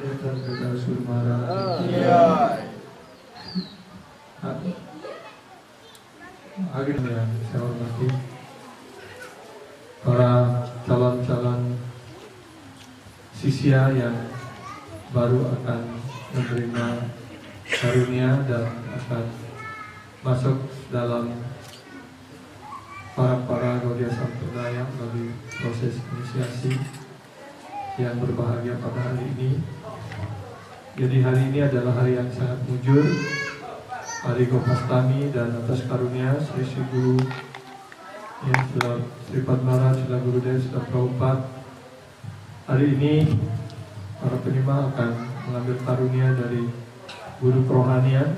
Jatan Gada Surmara. Hadirin yang saya hormati, para calon-calon sisya yang baru akan menerima karunia dan akan masuk dalam para Gaudiya Sampradaya melalui proses inisiasi yang berbahagia pada hari ini. Jadi hari ini adalah hari yang sangat mujur, hari Gopastami, dan atas karunia Sri Guru yang sudah Sri Padmara, sudah Gurudev, sudah Prabhupada, hari ini para penyembah akan mengambil karunia dari guru kerohanian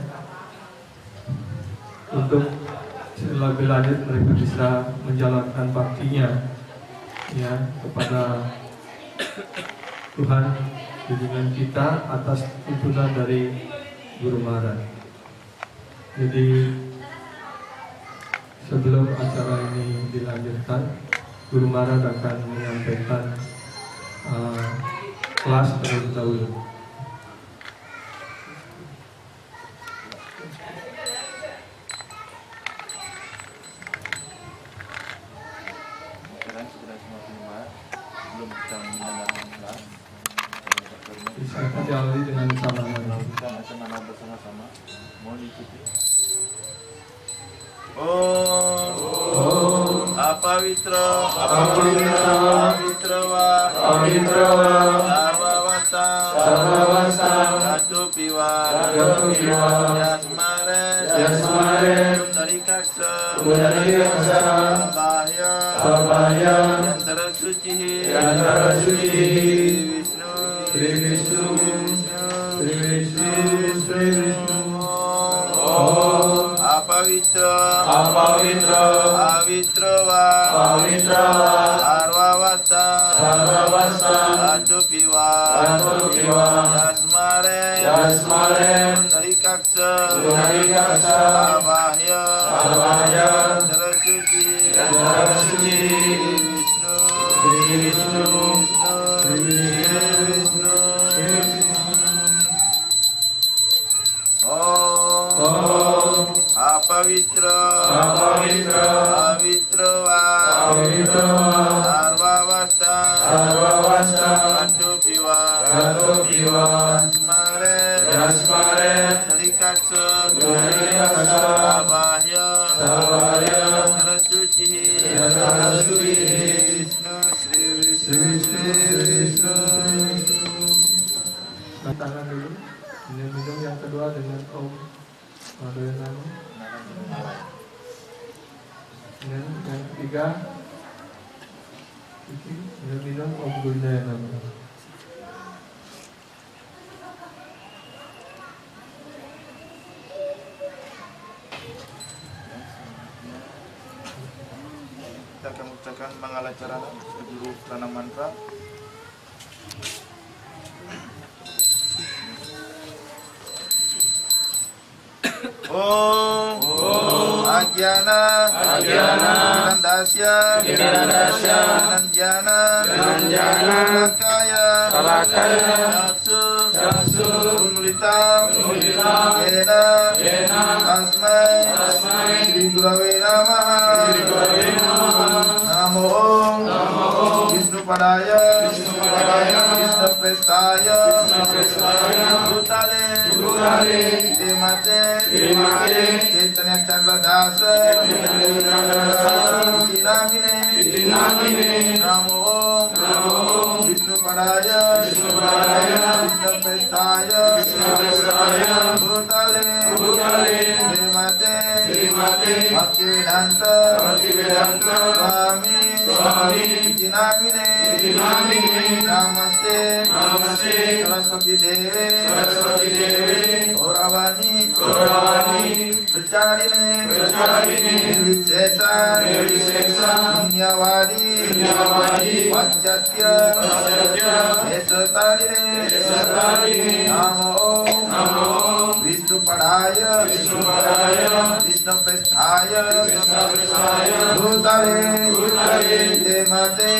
untuk lebih lanjut mereka bisa menjalankan baktinya ya kepada Tuhan dengan kita atas tuntunan dari Guru Maharaj. Jadi sebelum acara ini dilanjutkan, Guru Maharaj akan menyampaikan kelas terlebih dahulu. Bisa diawali dengan salam bersama-sama. Mohon diikuti. Apavitra sarvavasta katupiwa yasmare pundarikaksa sabahya yantara suci Sri Vishnu Apavitra sarvavasta katupiwa yasmare pundarikaksa sabahya yantara suci Vishnu Apavitra sarvavasta katupiwa yasmare pundarikaksa sabahya yantara suci Vishnu. Tangan dulu, minum yang kedua dengan Om Madhyanama. Yang ketiga, minum Om Gundayanama. Kita akan mengucapkan Mangalacarana Guru Prana Mantra. Om Agyana Virandasya Salakaya Satsu Unmulitam Yena Asmai Sri Gurave Namaha. Namo Om Vishnu Padaya Vishnu Prestaya Bhutale Mate Chaitanya Chandradasa Itinamine Namo Om Vishnu Padaya Vishnu Prestaya Bhutale Mate Bhaktivedanta Swami Itinamine Namaste Saraswati Deve Gauravani Pracharine Nirvishesha Punyavadi Vachatya Esatarine Namo Vishnu Padaya Vishnu Prestha Bhutale Demate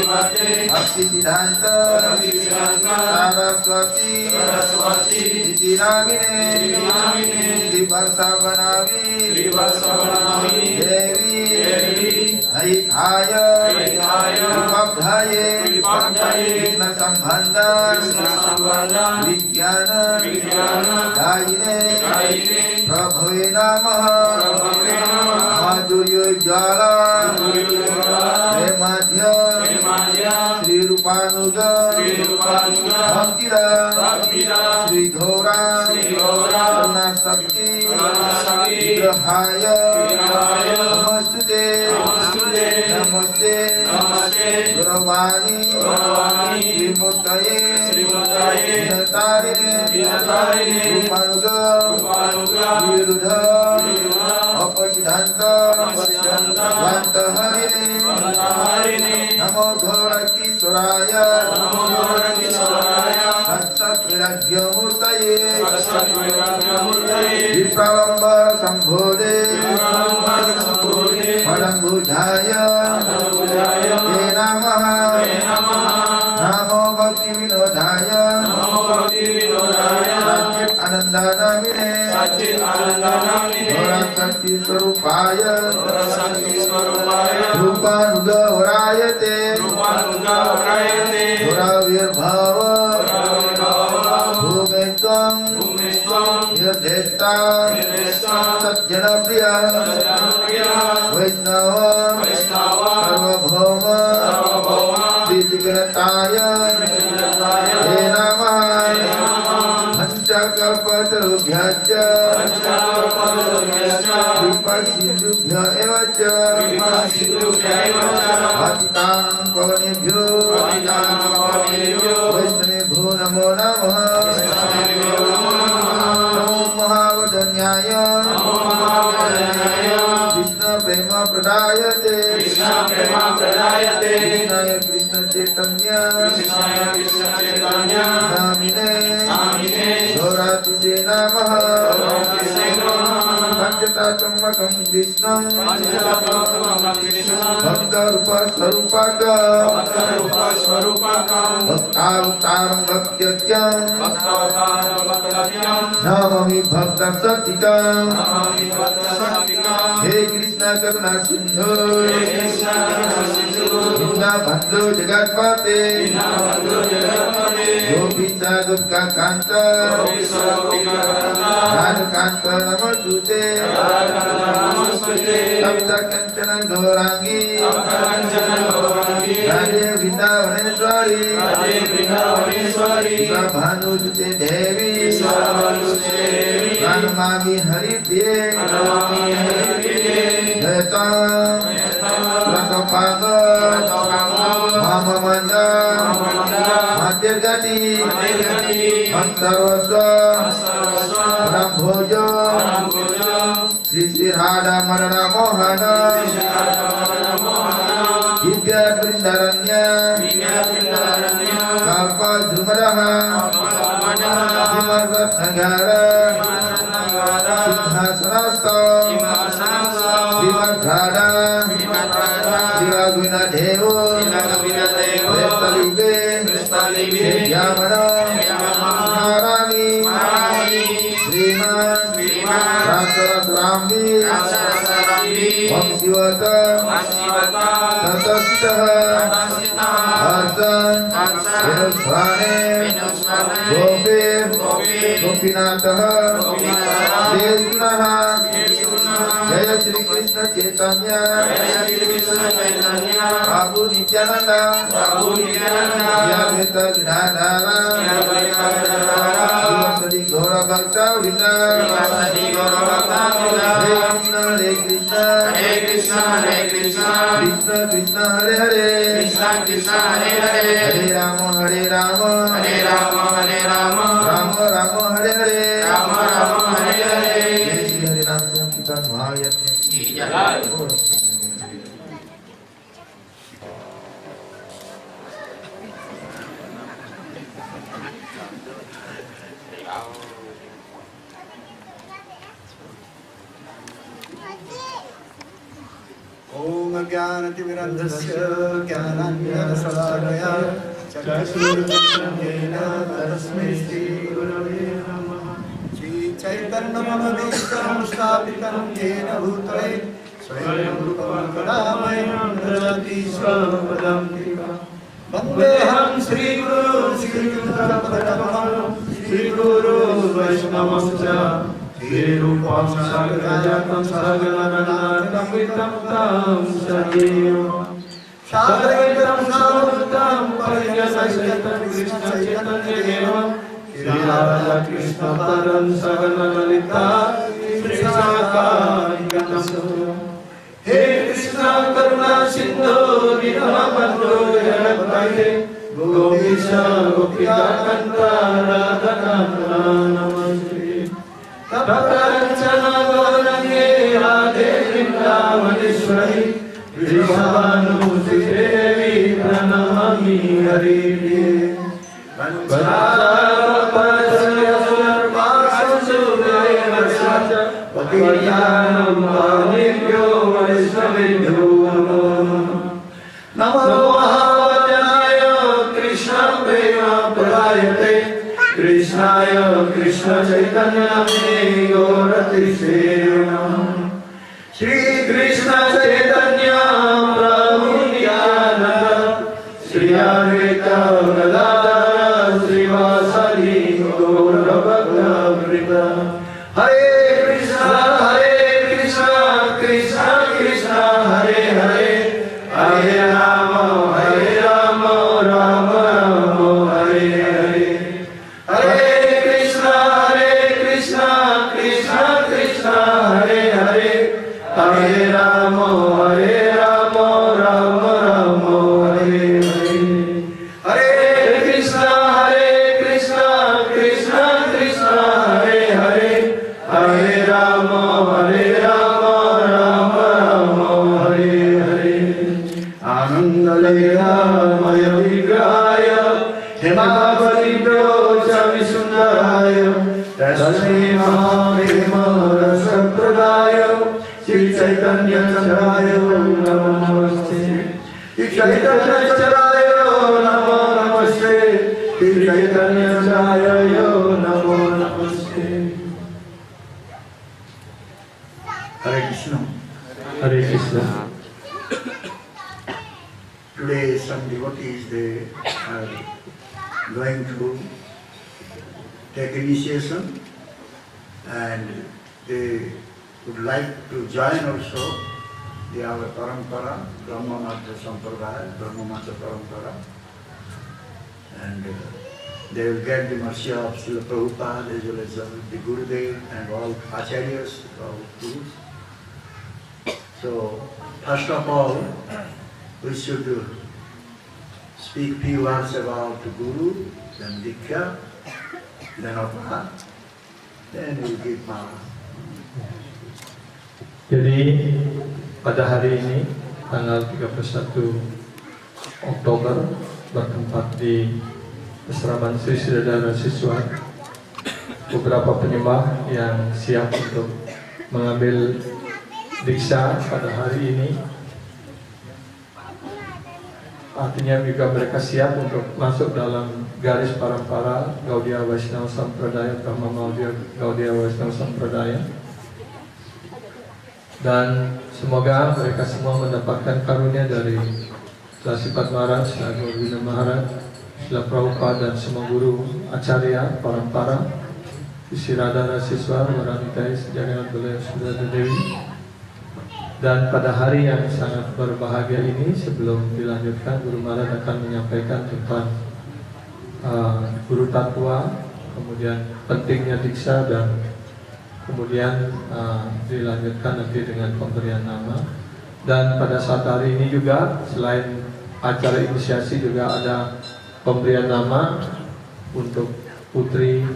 Bhakti Siddhanta Saraswati Iti Namine Sri Varsavanami Devi Naithaya Vipabdhaye Krishna Sambandhan Vijnana Dayine Prabhave Namaha Madhurya Jala Premadhya Sri Rupanuga Bhaktira Sri Dhora Karuna Sakti Vigrahaya Namaste Namaste Guravani Srimurtaye Vinatarine Rupanuga Virudha Apasiddhanta Vantaharine Namo Dhoraki Soraya Satsat Viragya Murtaye Vipralambara Sambhode Padam Bujaya Ye Namaha Namo Bhakti Vinodaya Satchit Anandanamine Dhora Sakti Swarupaya Rupanuga Varayate Dhora Virbhava Bhumestvam Nirdeshta Satjana Priya Vaishnava Sarvabhauma Srijiganataya Ye Namaha Panchakalpatarubhyacha Vipasindubhya evacha Patitanam pavanebhyo Vaishnavebhyo namo namaha Namo Mahavadanyaya Krishna Prema Pradayate Krishnaya Krishna Chaitanya Namine Dhorati Namaha Panchatattvamakam Krishnam Bhaktarupa Swarupakam Bhaktaruttaram Bhaktyam Namami Bhakta Satikam He Krishna Karuna Sindhu Dinna Bandhu Jagatpate Gopisa Durga Kanta Radha Kanta Namasute Sapta Kanchana Gaurangi Radhe Vrindavaneshwari Sabhanujute Devi Pranamami Haripriye Jayatam Ratapanga Mamamanda Madhyagati Mansarvasva Rambhojo Sri Sri Radha Madana Mohana Divya Vrindaranya Kalpa Dhumaraha Himaratnagara Siddhasanasta Srimadhada Srivaguna Devo Vestalive Yamana Narami Sriman Rasarambi Vamsivata Tatasitaha Harsan Venusvane Gopir Gopinataha Krishnaha Jaya Shri Krishna Chaitanya Prabhu Nityananda Yadvaita Gadadhara Shri Gaura Bhakta Vrinda Hare Krishna Krishna Krishna Hare Hare Hare Rama Rama Rama Hare Hare Jai Shri Hare Ram Sankirtan Mahayatne Adik. ज्ञानतिमिरन्धस्य ज्ञानाञ्जनशलाकया चक्षुरुन्मिलितं तस्मै श्रीगुरवे नमः। श्रीचैतन्यमनोभीष्टं स्थापितं येन भूतले स्वयं रूपं कदामयं ददाति स्वपदान्तिकम्। वन्देऽहं श्रीगुरु श्रीयुक्तपदकमलं श्रीगुरु वैष्णवं च श्रीरूपं सागरजातं सहगणरघुनाथं तं सजीवम् सागरहितं सावधूतं परिजनसहितं कृष्णचैतन्यदेवं श्रीराधाकृष्णपदं सगणललिता श्रीशाखानिकतम्। हे कृष्ण करुणा सिंधु दीनबन्धो जगत्पते गोपीश गोपिकान्त राधाकान्त नमस्ते। तप्तकाञ्चन गौरङ्गे राधे वृन्दावनेश्वरि वृषभानुसुते देवी प्रणमामि हरिप्रिये। नमो महावदनाय कृष्ण प्रेम प्रदायते कृष्णाय कृष्ण चैतन्य गौरतिसे नमः। श्री कृष्ण चैतन्य प्रभु नित्यानंद श्री अद्वैत गदाधर श्रीवासादि गौर भक्तवृंद। हरे कृष्ण कृष्ण कृष्ण हरे हरे हरे राम राम राम हरे हरे। हरे कृष्ण कृष्ण कृष्ण हरे हरे हरे राम राम राम हरे हरे। हरे कृष्ण कृष्ण कृष्ण हरे हरे हरे राम राम राम हरे हरे। आनन्दलयमय विग्रहाय हेमावलिव्रोचविसुन्दराय तस्मै महाप्रेमरसप्रदाय श्रीचैतन्यचराय नमो नमस्ते। श्रीचैतन्यचराय नमो नमस्ते। श्रीचैतन्यचराय नमो नमस्ते। हरे कृष्ण। हरे Krishna. Today some devotees they are going to take initiation and they would like to join also the our parampara, Brahma Matra Sampradaya, Brahma Matra Parampara, and they will get the mercy of Srila Prabhupada as well as the Gurudev and all Acharyas, all gurus. So first of all, we should speak few words about Guru, then Diksha, then Apana, then we give Mala. Jadi pada hari ini tanggal 31 Oktober bertempat di Asrama Sri Sridhara Siswa, beberapa penyembah yang siap untuk mengambil diksha pada hari ini. Artinya juga mereka siap untuk masuk dalam garis parampara Gaudiya Vaishnava Sampradaya, Brahma Gaudiya Vaishnava Sampradaya. Dan semoga mereka semua mendapatkan karunia dari Sila Sifat Maharaj, Sila Gurvina Maharaj, Sila Prabhupada dan semua guru acarya parampara, Sri Radha Siswa, Waranitai, Jagannath Baladev Subhadra Dewi. Dan pada hari yang sangat berbahagia ini, sebelum dilanjutkan, Guru Maharaj akan menyampaikan tentang Guru Tatwa, kemudian pentingnya diksha, dan kemudian dilanjutkan nanti dengan pemberian nama. Dan pada saat hari ini juga, selain acara inisiasi, juga ada pemberian nama untuk putri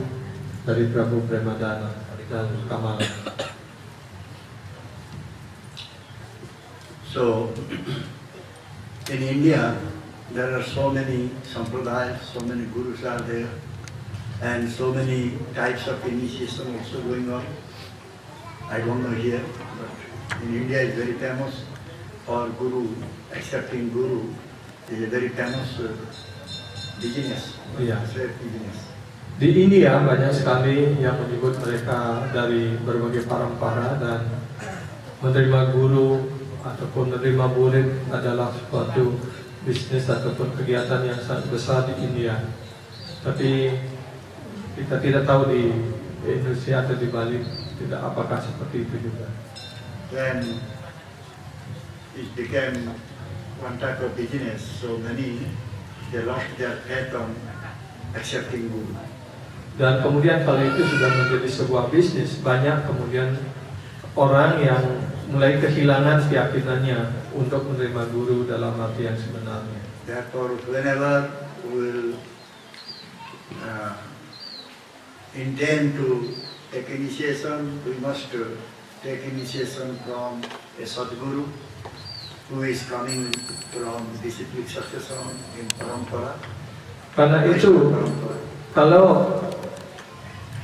dari Prabu Premadana dan Kamala. So, in India, there are so many sampradayas, so many gurus are there, and so many types of initiation also going on. I don't know here, but in India it's very famous. or guru, accepting guru, is a very famous business. Yeah. Business. Di India banyak sekali yang menyebut mereka dari berbagai parampara dan menerima guru ataupun menerima murid adalah suatu bisnis ataupun kegiatan yang sangat besar di India. Tapi kita tidak tahu di Indonesia atau di Bali tidak apakah seperti itu juga. Then it became one type of business, so many they lost their faith on accepting guru. Dan kemudian kalau itu sudah menjadi sebuah bisnis, banyak kemudian orang yang mulai kehilangan keyakinannya untuk menerima guru dalam arti yang sebenarnya. Therefore, whenever we will intend to take initiation, we must take initiation from a Sadguru who is coming from disciplic succession in Parampara. Karena itu, kalau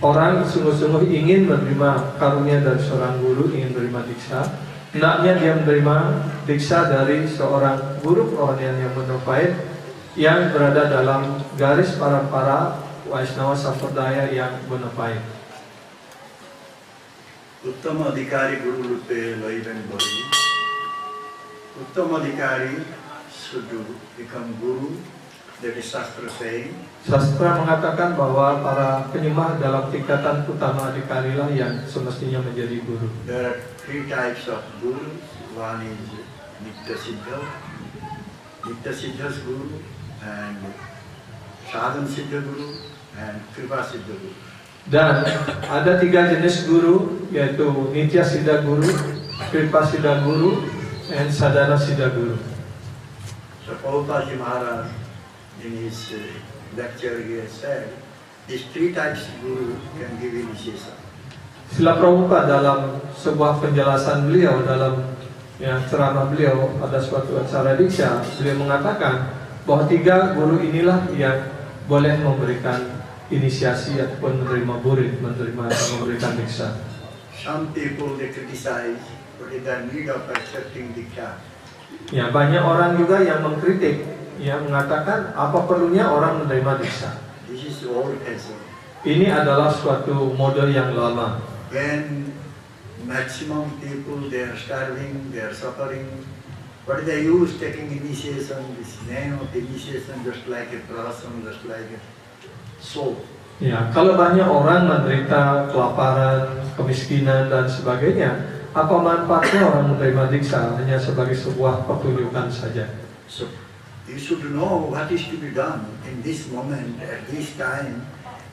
orang sungguh-sungguh ingin menerima karunia dari seorang guru, ingin menerima diksa, hendaknya dia menerima diksa dari seorang guru kerohanian yang menopait yang berada dalam garis parampara Vaishnava Sampradaya yang menopait. Uttama Adhikari Guru Rupe Laiven Bari. Uttama Adhikari should become Guru. That is Shastra saying. Sastra mengatakan bahwa para penyembah dalam tingkatan utama adhikari lah yang semestinya menjadi guru. There are three types of gurus. One is Nitya Siddha, Nitya Siddha's Guru, and Sadhan Siddha Guru, and Kripa Siddha Guru. Dan ada 3 jenis guru, yaitu Nitya Siddha Guru, Kripa Siddha Guru, dan Sadhana Siddha Guru. So Prabhupada Maharaj in his lecture he has said, these three types of guru can give initiation. Srila Prabhupada dalam sebuah penjelasan beliau dalam ceramah beliau pada suatu acara diksha, beliau mengatakan bahwa 3 guru inilah yang boleh memberikan inisiasi ataupun menerima murid, memberikan diksha. Some people they criticize what is the need of accepting diksha. Ya, banyak orang juga yang mengkritik, yang mengatakan apa perlunya orang menerima diksha. This is old fashion. Ini adalah suatu model yang lama. When maximum people they are starving, they are suffering, what they use taking initiation, this name of initiation just like a prasam, just like a soap. Ya, kalau banyak orang menderita kelaparan, kemiskinan dan sebagainya, apa manfaatnya orang menerima diksha hanya sebagai sebuah pertunjukan saja? So you should know what is to be done in this moment, at this time.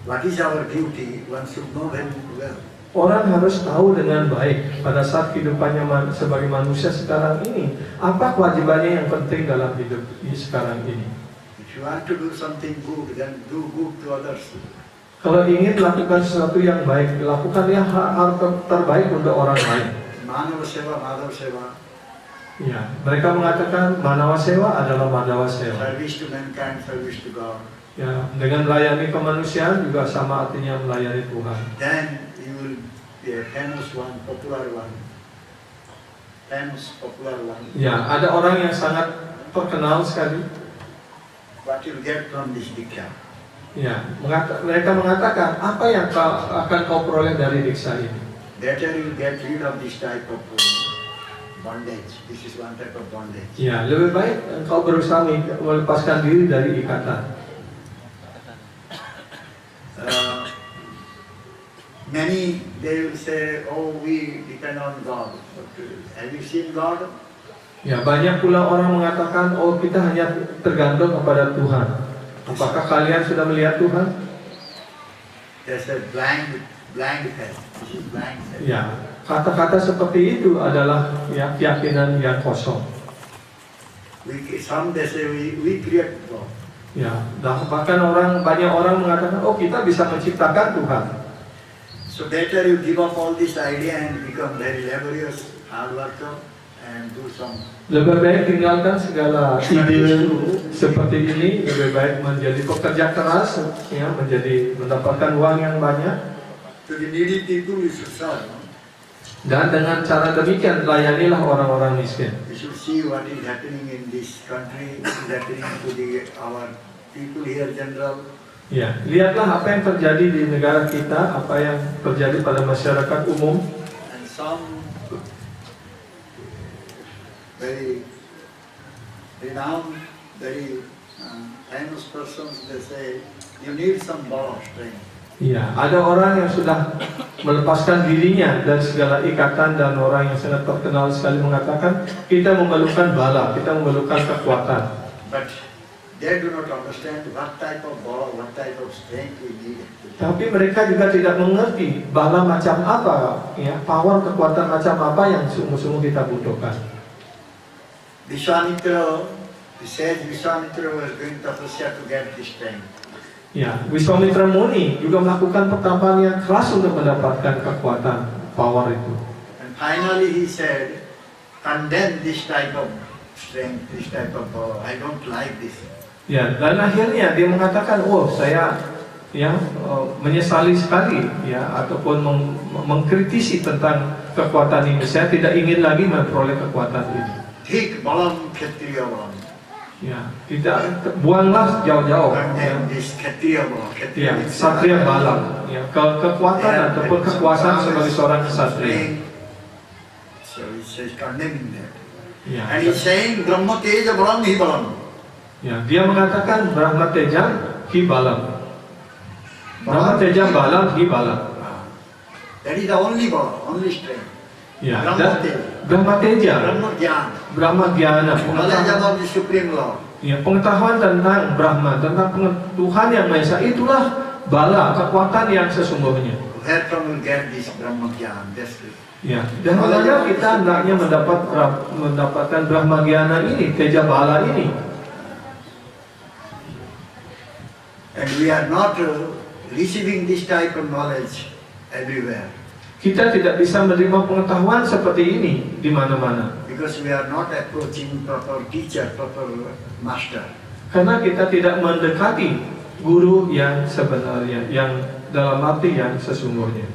What is our duty? One should know very well. Orang harus tahu dengan baik pada saat kehidupannya sebagai manusia sekarang ini, apa kewajibannya yang penting dalam hidup sekarang ini. If you want to do something good, then do good to others. Kalau ingin melakukan sesuatu yang baik, lakukanlah hal terbaik untuk orang lain. Manava seva, Madhava seva. Ya, mereka mengatakan Manawa Sewa adalah Madhawa Sewa. Service to mankind, service to God. Ya, dengan melayani kemanusiaan juga sama artinya melayani Tuhan. Then you will be a famous one, popular one. Famous, popular one. Ya, ada orang yang sangat terkenal sekali. What you get from this diksha? Ya, mereka mengatakan apa yang akan kau peroleh dari diksha ini. Better you get rid of this type of bondage. This is one type of bondage. Ya, lebih baik engkau berusaha melepaskan diri dari ikatan. Many they will say, oh, we depend on God. But have you seen God? Ya, banyak pula orang mengatakan, oh kita hanya tergantung kepada Tuhan. Apakah kalian sudah melihat Tuhan? There's a blind faith. This is blind faith. Ya, kata-kata seperti itu adalah ya keyakinan yang kosong. Some they say we create God. Ya, bahkan banyak orang mengatakan, oh kita bisa menciptakan Tuhan. So better you give up all this idea and become very laborious, hard worker, and do some. Lebih baik tinggalkan segala ide seperti ini. Lebih baik menjadi pekerja keras, ya, mendapatkan uang yang banyak. To the needy people you should serve. Dan dengan cara demikian layanilah orang-orang miskin. You should see what is happening in this country, what is happening to our people here, general. Ya, lihatlah apa yang terjadi di negara kita, apa yang terjadi pada masyarakat umum. And some very renowned, very famous persons, they say, you need some ball of strength. Ya, ada orang yang sudah melepaskan dirinya dari segala ikatan dan orang yang sangat terkenal sekali mengatakan kita memerlukan bala, kita memerlukan kekuatan. But they do not understand what type of ball, what type of strength we need. Tapi mereka juga tidak mengerti bala macam apa, ya, power kekuatan macam apa yang sungguh-sungguh kita butuhkan. Vishwamitra, he said Vishwamitra was going to tapasya to get this strength. Ya, Wiswamitra Muni juga melakukan pertapan yang keras untuk mendapatkan kekuatan power itu. And finally he said, condemn this type of strength, this type of power. I don't like this. Ya, dan akhirnya dia mengatakan, oh saya menyesali sekali, ya, ataupun mengkritisi tentang kekuatan ini. Saya tidak ingin lagi memperoleh kekuatan ini. Thik balam kshatriya balam. Ya, tidak, buanglah jauh-jauh. Condemn this kshatriya balam. Ya, satria balam, ya, kekuatan ataupun kekuasaan sebagai seorang ksatria. So he says condemning that. Ya, And he's saying Brahma Teja balam hi balam. ya, dia mengatakan Brahma Teja hi balam. Brahma Teja balam hi balam. That is the only balam, only strength. Ya, Brahma dan Teja. Brahma Teja, Brahma Gyan. Brahma Gyana, Knowledge about the Supreme Law. ya, pengetahuan tentang Brahma, tentang Tuhan yang Maha Esa, itulah bala, kekuatan yang sesungguhnya. Where from we get this Brahma Gyan? That's it. Ya, dan bagaimana kita hendaknya mendapatkan Brahma Gyana ini, Teja Bala ini. And we are not receiving this type of knowledge everywhere. Kita tidak bisa menerima pengetahuan seperti ini di mana-mana. Because we are not approaching proper teacher, proper master. Karena kita tidak mendekati guru yang sebenarnya, yang dalam arti yang sesungguhnya.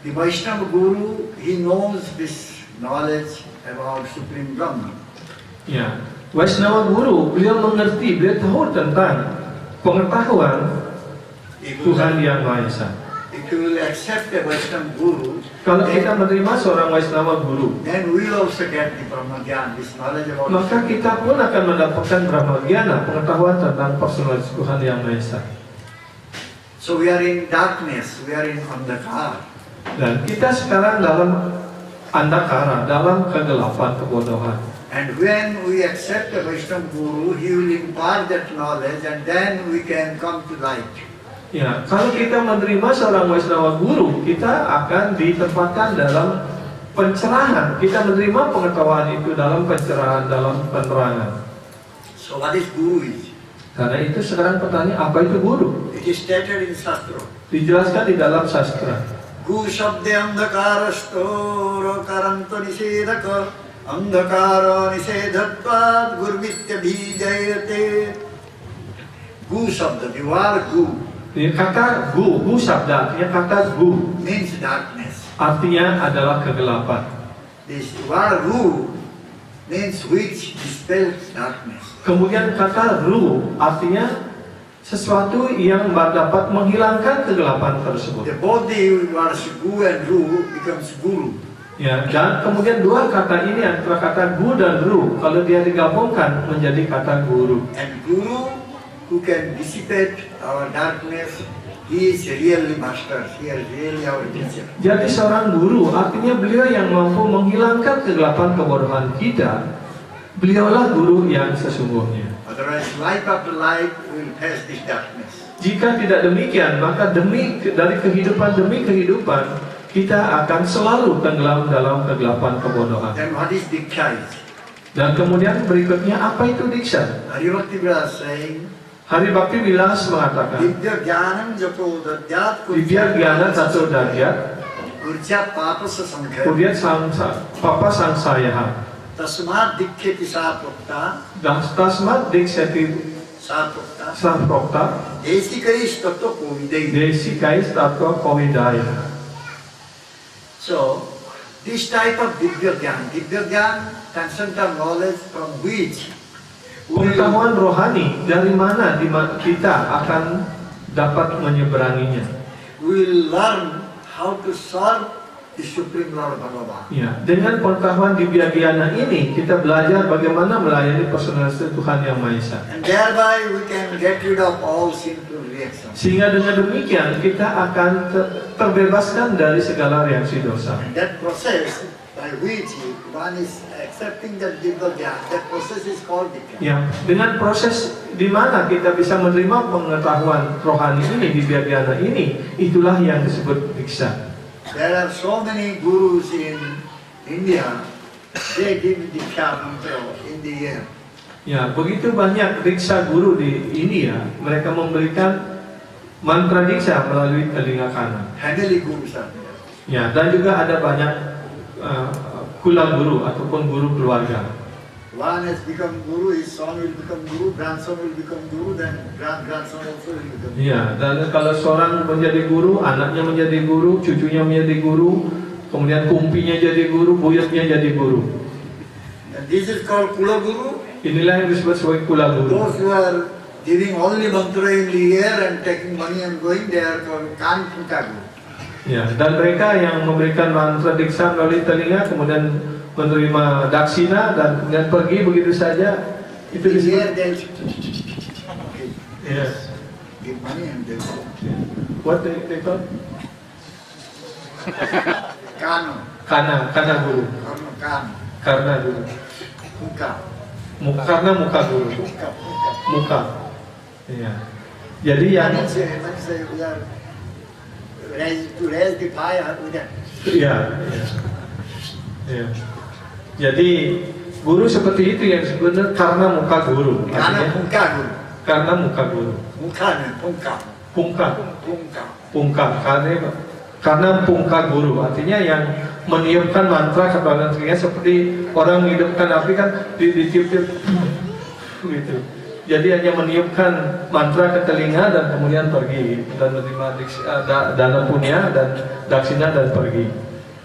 The Vaishnava Guru, he knows this knowledge about Supreme Brahman. Ya, Vaishnava Guru, beliau mengerti, beliau tahu tentang pengetahuan Tuhan yang Maha Esa. If you will accept a Vaishnava Guru, Kalau kita menerima seorang Vaishnava Guru, then we will also get the Brahma Gyan, this knowledge about maka kita pun akan mendapatkan Brahma Gyana, pengetahuan tentang personalitas Tuhan yang Maha Esa. So we are in darkness, we are in andhakara. Dan kita sekarang dalam andakara, dalam kegelapan, kebodohan. And when we accept a Vaishnava Guru, he will impart that knowledge and then we can come to light. Ya, kalau kita menerima seorang Vaishnava Guru, kita akan ditempatkan dalam pencerahan. Kita menerima pengetahuan itu dalam pencerahan, dalam penerangan. So what is Guru is? Karena itu sekarang pertanyaan, apa itu guru? It is stated in Shastra. Dijelaskan di dalam sastra. Gu shabde andhakarastoro karanto nisedaka andhakara nisedhatvat gurvitya bhijayate. Gu shabda, the word Gu Ini kata gu sabda, artinya kata gu, means darkness. artinya adalah kegelapan. This word Ru means which dispels darkness. Kemudian kata ru, artinya sesuatu yang dapat menghilangkan kegelapan tersebut. Both the words Gu and Ru becomes Guru. Ya, dan kemudian dua kata ini antara kata gu dan ru, kalau dia digabungkan menjadi kata guru. And Guru who can dissipate our darkness, he is really master, he is really our teacher. Jadi seorang guru artinya beliau yang mampu menghilangkan kegelapan kebodohan kita. Beliaulah guru yang sesungguhnya. Otherwise, life after life, we will face this darkness. Jika tidak demikian, maka dari kehidupan demi kehidupan kita akan selalu tenggelam dalam kegelapan kebodohan. Then what is Diksha? Dan kemudian berikutnya apa itu diksha? Haribhakti Vilas saying, Hari Bhakti Vilas mengatakan, Divya Gyanam Japo Dadyat Divya Gyana Tato Dadyat Kurja Papasa Sankhya Kudyat Papa Sangsaya Tasmat Dikhyati Sapokta Tasmat Dikshati Sapokta Saprokta Desikais Tato Kovidai. Desi Kais Tato Kohidaya. So, this type of Divya Gyan, transcendental knowledge from which Pengetahuan rohani dari mana kita akan dapat menyeberanginya. we will learn how to serve the Supreme Lord Bhagavan. Ya, dengan pengetahuan Divya Gyana ini kita belajar bagaimana melayani personalitas Tuhan Yang Maha Esa. And thereby we can get rid of all sinful reactions. Sehingga dengan demikian kita akan terbebaskan dari segala reaksi dosa. And that process by which one is accepting that Divya Gyan, that process is called Dikya. Ya, dengan proses di mana kita bisa menerima pengetahuan rohani ini, Divya Gyana ini, itulah yang disebut Diksha. There are so many gurus in India, they give Diksha mantra in the air. Ya, begitu banyak Diksha guru di India, mereka memberikan mantra Diksha melalui telinga kanan. Family gurus are there. Ya, dan juga ada banyak kula guru ataupun guru keluarga. One has become guru, his son will become guru, grandson will become guru, then grandson also will become guru. Ya, dan kalau seorang menjadi guru, anaknya menjadi guru, cucunya menjadi guru, kemudian kumpinya jadi guru, buyutnya jadi guru. And this is called Kula Guru. Inilah yang disebut sebagai kula guru. Those who are giving only mantra in the air and taking money and going, they are called Kanpuka Guru. Ya, dan mereka yang memberikan mantra Diksha melalui telinga, kemudian menerima daksina dan pergi begitu saja, itu In the disebut. air they okay, Yes. give money and they go. What they call? Kano, Kana guru. Kano, Karena guru. Puka, Karena muka guru. Puka. Muka. Iya. Jadi yang When you say we are to raise the fire with that. iya. Iya. Jadi guru seperti itu yang sebenarnya karena muka guru. Kana Artinya, Puka Guru. karena muka guru. Muka ne, Puka. Pungka. Puka. Pungka. Karena pungka guru. Artinya yang meniupkan mantra kepada telinga seperti orang menghidupkan api kan ditiup-tiup gitu. Jadi hanya meniupkan mantra ke telinga dan kemudian pergi dan menerima dana punya dan daksina dan pergi.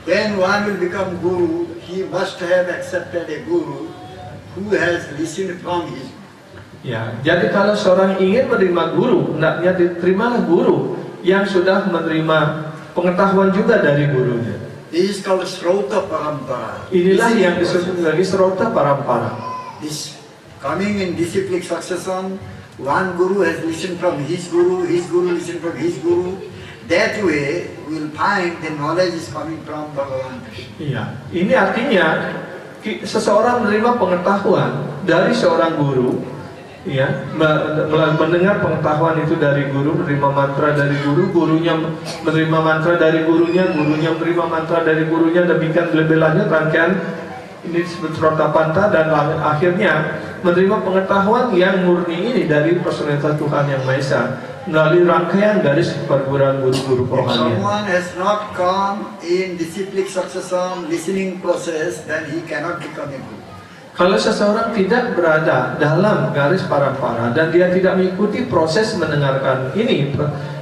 When one will become guru, he must have accepted a guru who has listened from his. Ya, jadi kalau seorang ingin menerima guru, hendaknya diterimalah guru yang sudah menerima pengetahuan juga dari gurunya. This is called Srota Parampara. Inilah yang disebut sebagai Srota Parampara. This coming in disciplic succession, one guru has listened from his guru listened from his guru. That way, we will find the knowledge is coming from Bhagavan Krishna. Iya, ini artinya seseorang menerima pengetahuan dari seorang guru, ya, mendengar pengetahuan itu dari guru, menerima mantra dari guru, gurunya menerima mantra dari gurunya, gurunya menerima mantra dari gurunya, demikian lebih lanjut rangkaian ini disebut Srotapanta dan akhirnya menerima pengetahuan yang murni ini dari personalitas Tuhan Yang Maha Esa melalui rangkaian garis perguruan guru-guru If rohani. someone has not come in disciplic succession, listening process, then he cannot become a guru. Kalau seseorang tidak berada dalam garis parampara dan dia tidak mengikuti proses mendengarkan ini,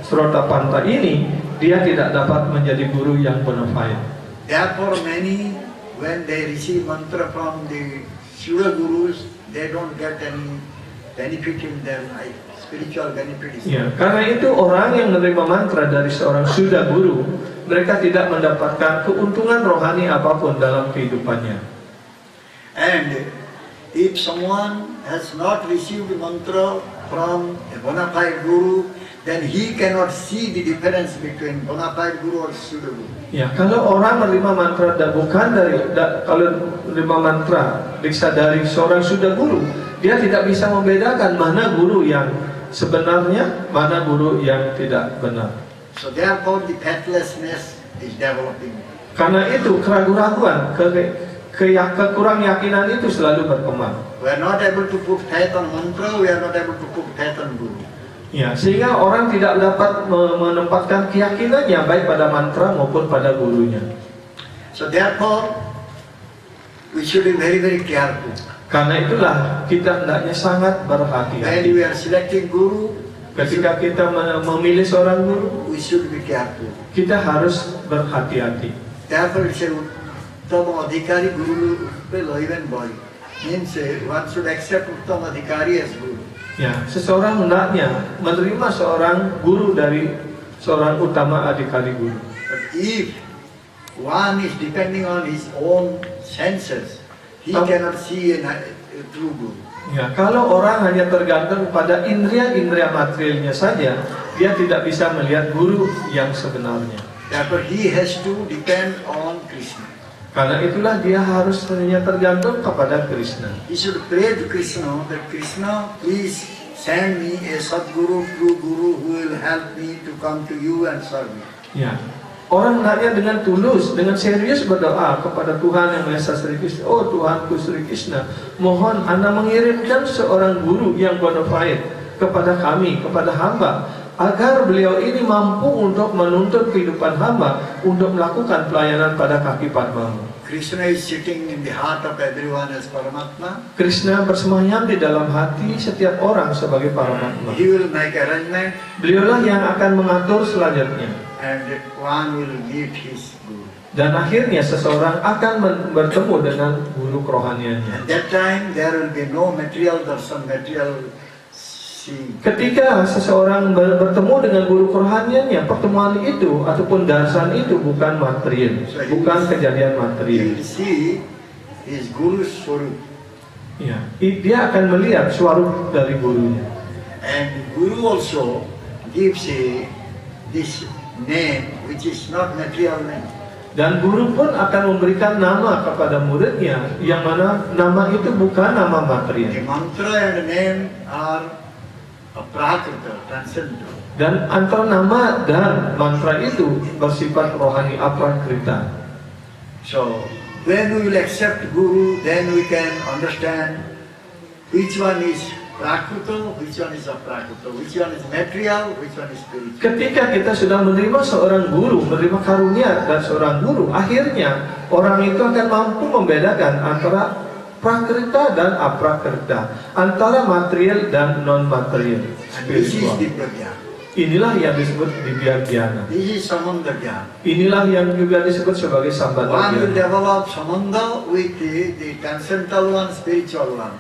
Srotapanta ini, dia tidak dapat menjadi guru yang bona fide. Therefore, many, when they receive mantra from the Shiva gurus, they don't get any benefit in their life. Spiritual benefit is Ya, karena itu orang yang menerima mantra dari seorang Suda guru, mereka tidak mendapatkan keuntungan rohani apapun dalam kehidupannya. And if someone has not received mantra from a bona fide guru, then he cannot see the difference between bona fide guru or Shiva guru. Ya, kalau orang menerima mantra dan bukan kalau menerima mantra Diksha dari seorang Suda guru, dia tidak bisa membedakan mana guru yang sebenarnya, mana guru yang tidak benar. So therefore, the faithlessness is developing. Karena itu keraguan-raguan, kekurang yakinan itu selalu berkembang. We are not able to put faith on mantra, we are not able to put faith on guru. Ya, sehingga orang tidak dapat menempatkan keyakinannya baik pada mantra maupun pada gurunya. So therefore, we should be very, very careful. Karena itulah kita hendaknya sangat When berhati-hati. we are selecting guru, Ketika kita memilih seorang guru, we should be careful. kita harus berhati-hati. Therefore, it says, Uttama Adhikari Guru even boy. Means one should accept Uttama Adhikari as Guru. Ya, seseorang hendaknya menerima seorang guru dari seorang utama adhikari guru. But if one is depending on his own senses, he cannot see a true Guru. Ya, kalau orang hanya tergantung pada indria-indria materialnya saja, dia tidak bisa melihat guru yang sebenarnya. Therefore, he has to depend on Krishna. Karena itulah dia harus hanya tergantung kepada Krishna. He should pray to Krishna that Krishna, please send me a Sadguru, true Guru who will help me to come to you and serve me. Ya, orang hendaknya dengan tulus, dengan serius berdoa kepada Tuhan yang Maha Esa Sri Krishna. Oh Tuhanku Sri Krishna, mohon Anda mengirimkan seorang guru yang bona fide kepada kami, kepada hamba, agar beliau ini mampu untuk menuntun kehidupan hamba, untuk melakukan pelayanan pada kaki Padmamu. Krishna is sitting in the heart of everyone as Paramatma. Krishna bersemayam di dalam hati setiap orang sebagai Paramatma. He will make arrangement Beliaulah yang akan mengatur selanjutnya. and one will meet his Guru. Dan akhirnya seseorang akan bertemu dengan guru kerohaniannya. At that time there will be no material darshan, material seeing. Ketika seseorang bertemu dengan guru kerohaniannya, pertemuan itu ataupun darsan itu bukan material, bukan kejadian He material. will see his Guru's swarup. Ya, dia akan melihat swarup dari gurunya. And Guru also gives this name which is not material name. Dan guru pun akan memberikan nama kepada muridnya, yang mana nama itu bukan nama The material. mantra and the name are prakrita, transcendental. Dan antara nama dan mantra itu bersifat rohani aprakrita. So when we will accept Guru, then we can understand which one is prakrita, which one is aprakrita, which one is material, which one is spiritual. Ketika kita sudah menerima seorang guru, menerima karunia dan seorang guru, akhirnya orang itu akan mampu membedakan antara prakrita dan aprakrita, antara material dan non material, And this is spiritual. Divyagyan. Inilah yang disebut divyagyan. This is Samandagyan. Inilah yang juga disebut sebagai One will sambandagyan. develop Samanda with the transcendental one, spiritual one.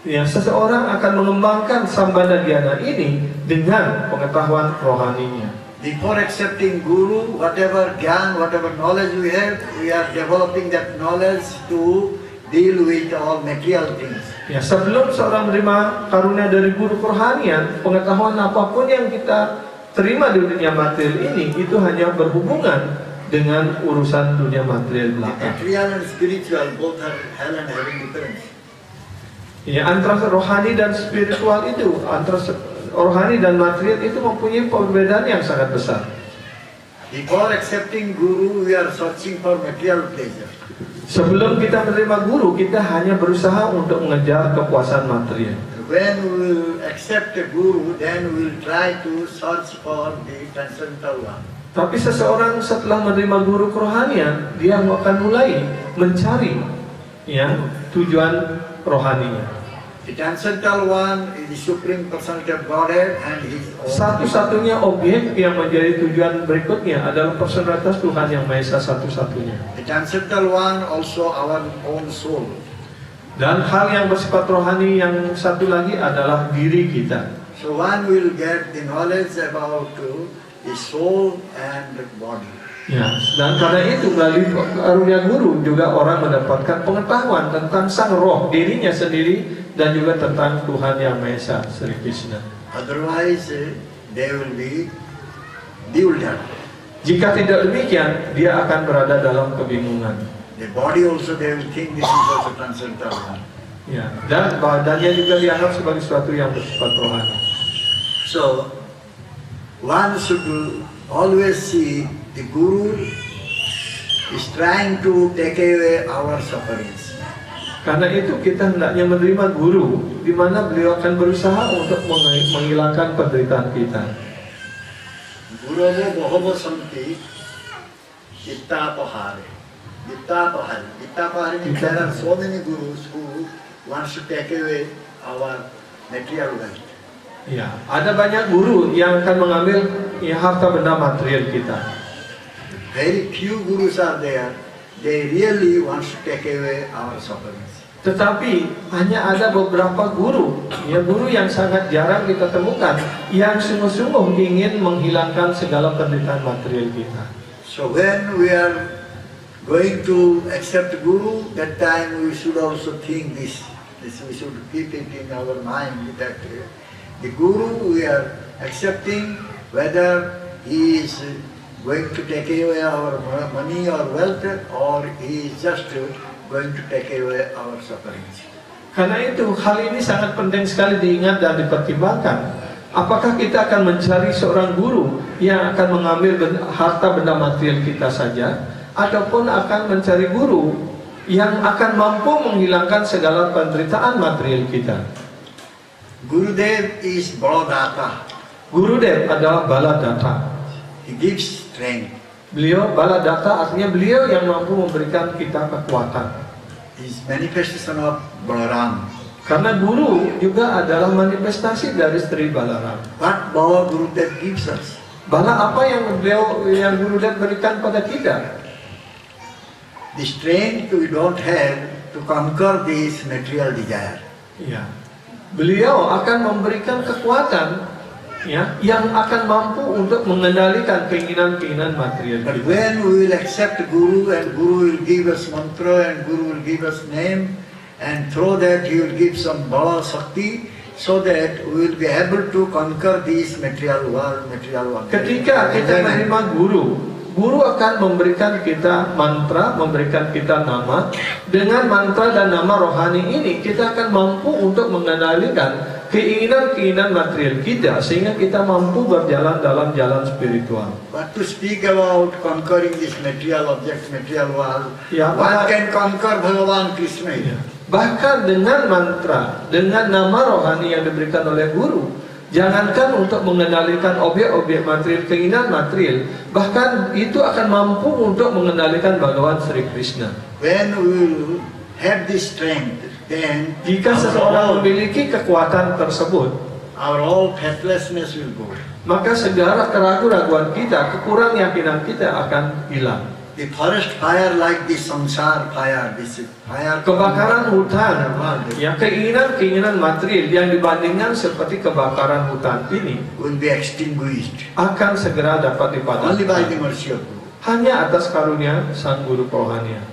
Ya, seseorang akan mengembangkan sambandagyan ini dengan pengetahuan rohaninya. Before accepting Guru, whatever gyan, whatever knowledge we have, we are developing that knowledge to deal with all material things. Ya, sebelum seorang menerima karunia dari guru kerohanian, pengetahuan apapun yang kita terima di dunia material ini itu hanya berhubungan dengan urusan dunia material belaka. Material and spiritual both are hell and heaven difference. Ya, antara rohani dan spiritual itu, antara rohani dan material itu mempunyai perbedaan yang sangat besar. Before accepting Guru, we are searching for material pleasure. Sebelum kita menerima guru, kita hanya berusaha untuk mengejar kepuasan material. When we will accept a Guru, then we will try to search for the transcendental one. Tapi seseorang setelah menerima guru kerohanian, dia akan mulai mencari ya tujuan rohaninya. The transcendental one is the Supreme Personality of Godhead and His own. Satu-satunya objek yang menjadi tujuan berikutnya adalah personalitas Tuhan yang Maha Esa satu-satunya. The transcendental one also our own soul. Dan hal yang bersifat rohani yang satu lagi adalah diri kita. So one will get the knowledge about the soul and the body. Ya, dan karena itu melalui karunia guru juga orang mendapatkan pengetahuan tentang sang roh, dirinya sendiri, dan juga tentang Tuhan yang Maha Esa Sri Krishna. Otherwise, they will be bewildered. Jika tidak demikian, dia akan berada dalam kebingungan. The body also they will think this is also transcendental one. Ya, dan badannya juga dianggap sebagai sesuatu yang bersifat rohani. So one should always see the Guru is trying to take away our sufferings. Karena itu kita hendaknya menerima guru, di mana beliau akan berusaha untuk menghilangkan penderitaan kita. Guru bohobo santi Gittapahari. Gittapahari means there are so many gurus who want to take away our material wealth. Ya, ada banyak guru yang akan mengambil ya, harta benda material kita. Very few gurus are there they really want to take away our sufferings. Tetapi hanya ada beberapa guru, ya guru yang sangat jarang kita temukan, yang sungguh-sungguh ingin menghilangkan segala penderitaan material kita. So when we are going to accept Guru, that time we should also think this we should keep it in our mind that the Guru we are accepting, whether he is going to take away our money or wealth, or he is just going to take away our sufferings. Karena itu hal ini sangat penting sekali diingat dan dipertimbangkan. Apakah kita akan mencari seorang guru yang akan mengambil harta benda material kita saja, ataupun akan mencari guru yang akan mampu menghilangkan segala penderitaan material kita? Gurudev is Baladata. Gurudev adalah Baladata. He gives strength. Beliau Baladata artinya beliau yang mampu memberikan kita kekuatan. He is manifestation of Balaram. Karena guru juga adalah manifestasi dari Sri Balaram. What Baba Gurudev gives us? Bala apa yang Gurudev berikan pada kita? The strength we don't have to conquer this material desire. Ya. Beliau akan memberikan kekuatan, ya, yang akan mampu untuk mengendalikan keinginan-keinginan material But kita. when we will accept Guru, and Guru will give us mantra, and Guru will give us name, and through that he will give some Bala Shakti, so that we will be able to conquer this material world. Ketika kita menerima guru akan memberikan kita mantra, memberikan kita nama. Dengan mantra dan nama rohani ini, kita akan mampu untuk mengendalikan keinginan-keinginan material kita, sehingga kita mampu berjalan dalam jalan spiritual. But to speak about conquering this material object, material world, Ya, one can conquer Bhagavan Krishna. Bahkan dengan mantra, dengan nama rohani yang diberikan oleh guru, jangankan untuk mengendalikan objek-objek material, keinginan material, bahkan itu akan mampu untuk mengendalikan Bhagawan Sri Krishna. When we will have this strength, then Jika seseorang memiliki kekuatan tersebut, our all faithlessness will go. maka segala keraguan-raguan kita, kekurang yakinan kita akan hilang. The forest fire, like the samsara fire, this fire. Kebakaran hutan, ya, keinginan-keinginan material yang dibandingkan seperti kebakaran hutan ini will be extinguished akan segera dapat only by the dipadamkan mercy of Guru. hanya atas karunia Sang Guru Rohania.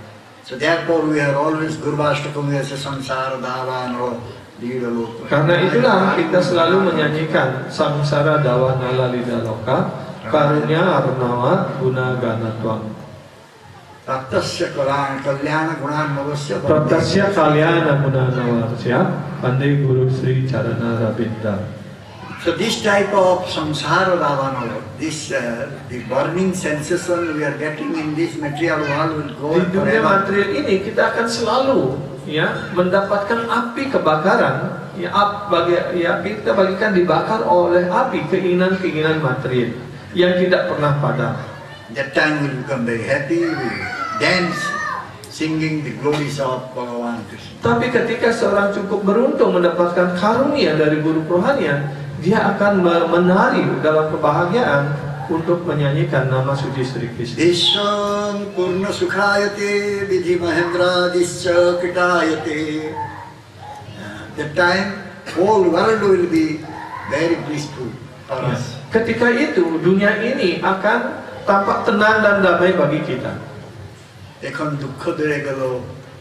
So therefore we are always Gurvashtakam as a samsara davano lidaloka. Karena itulah kita selalu menyanyikan Samsara Dawa Nala Lida Loka, Karunia Arnawa Guna Gana Tuang. Pratasya kalyana gunan navasya. Pratasya Kalyana Guna Nawarsya, Pandai Guru Sri Charana Rabinda. So this type of samsara davano, this the burning sensation we are getting in this material world will go Di dunia forever. material ini kita akan selalu, ya, mendapatkan api kebakaran, ya, kita bagikan dibakar oleh api keinginan-keinginan material yang tidak pernah padam. That time we will become very happy, we will dance, singing the glories of Bhagavan Krishna. Tapi ketika seorang cukup beruntung mendapatkan karunia dari guru kerohanian, dia akan menari dalam kebahagiaan untuk menyanyikan nama suci Sri Krishna. Vishwam Purna Sukhayate Vidhi Mahendra Disya Kitayate. That time whole world will be very blissful for Ya. us. Ketika itu dunia ini akan tampak tenang dan damai bagi kita. এখন দুঃখ দূরে গেল,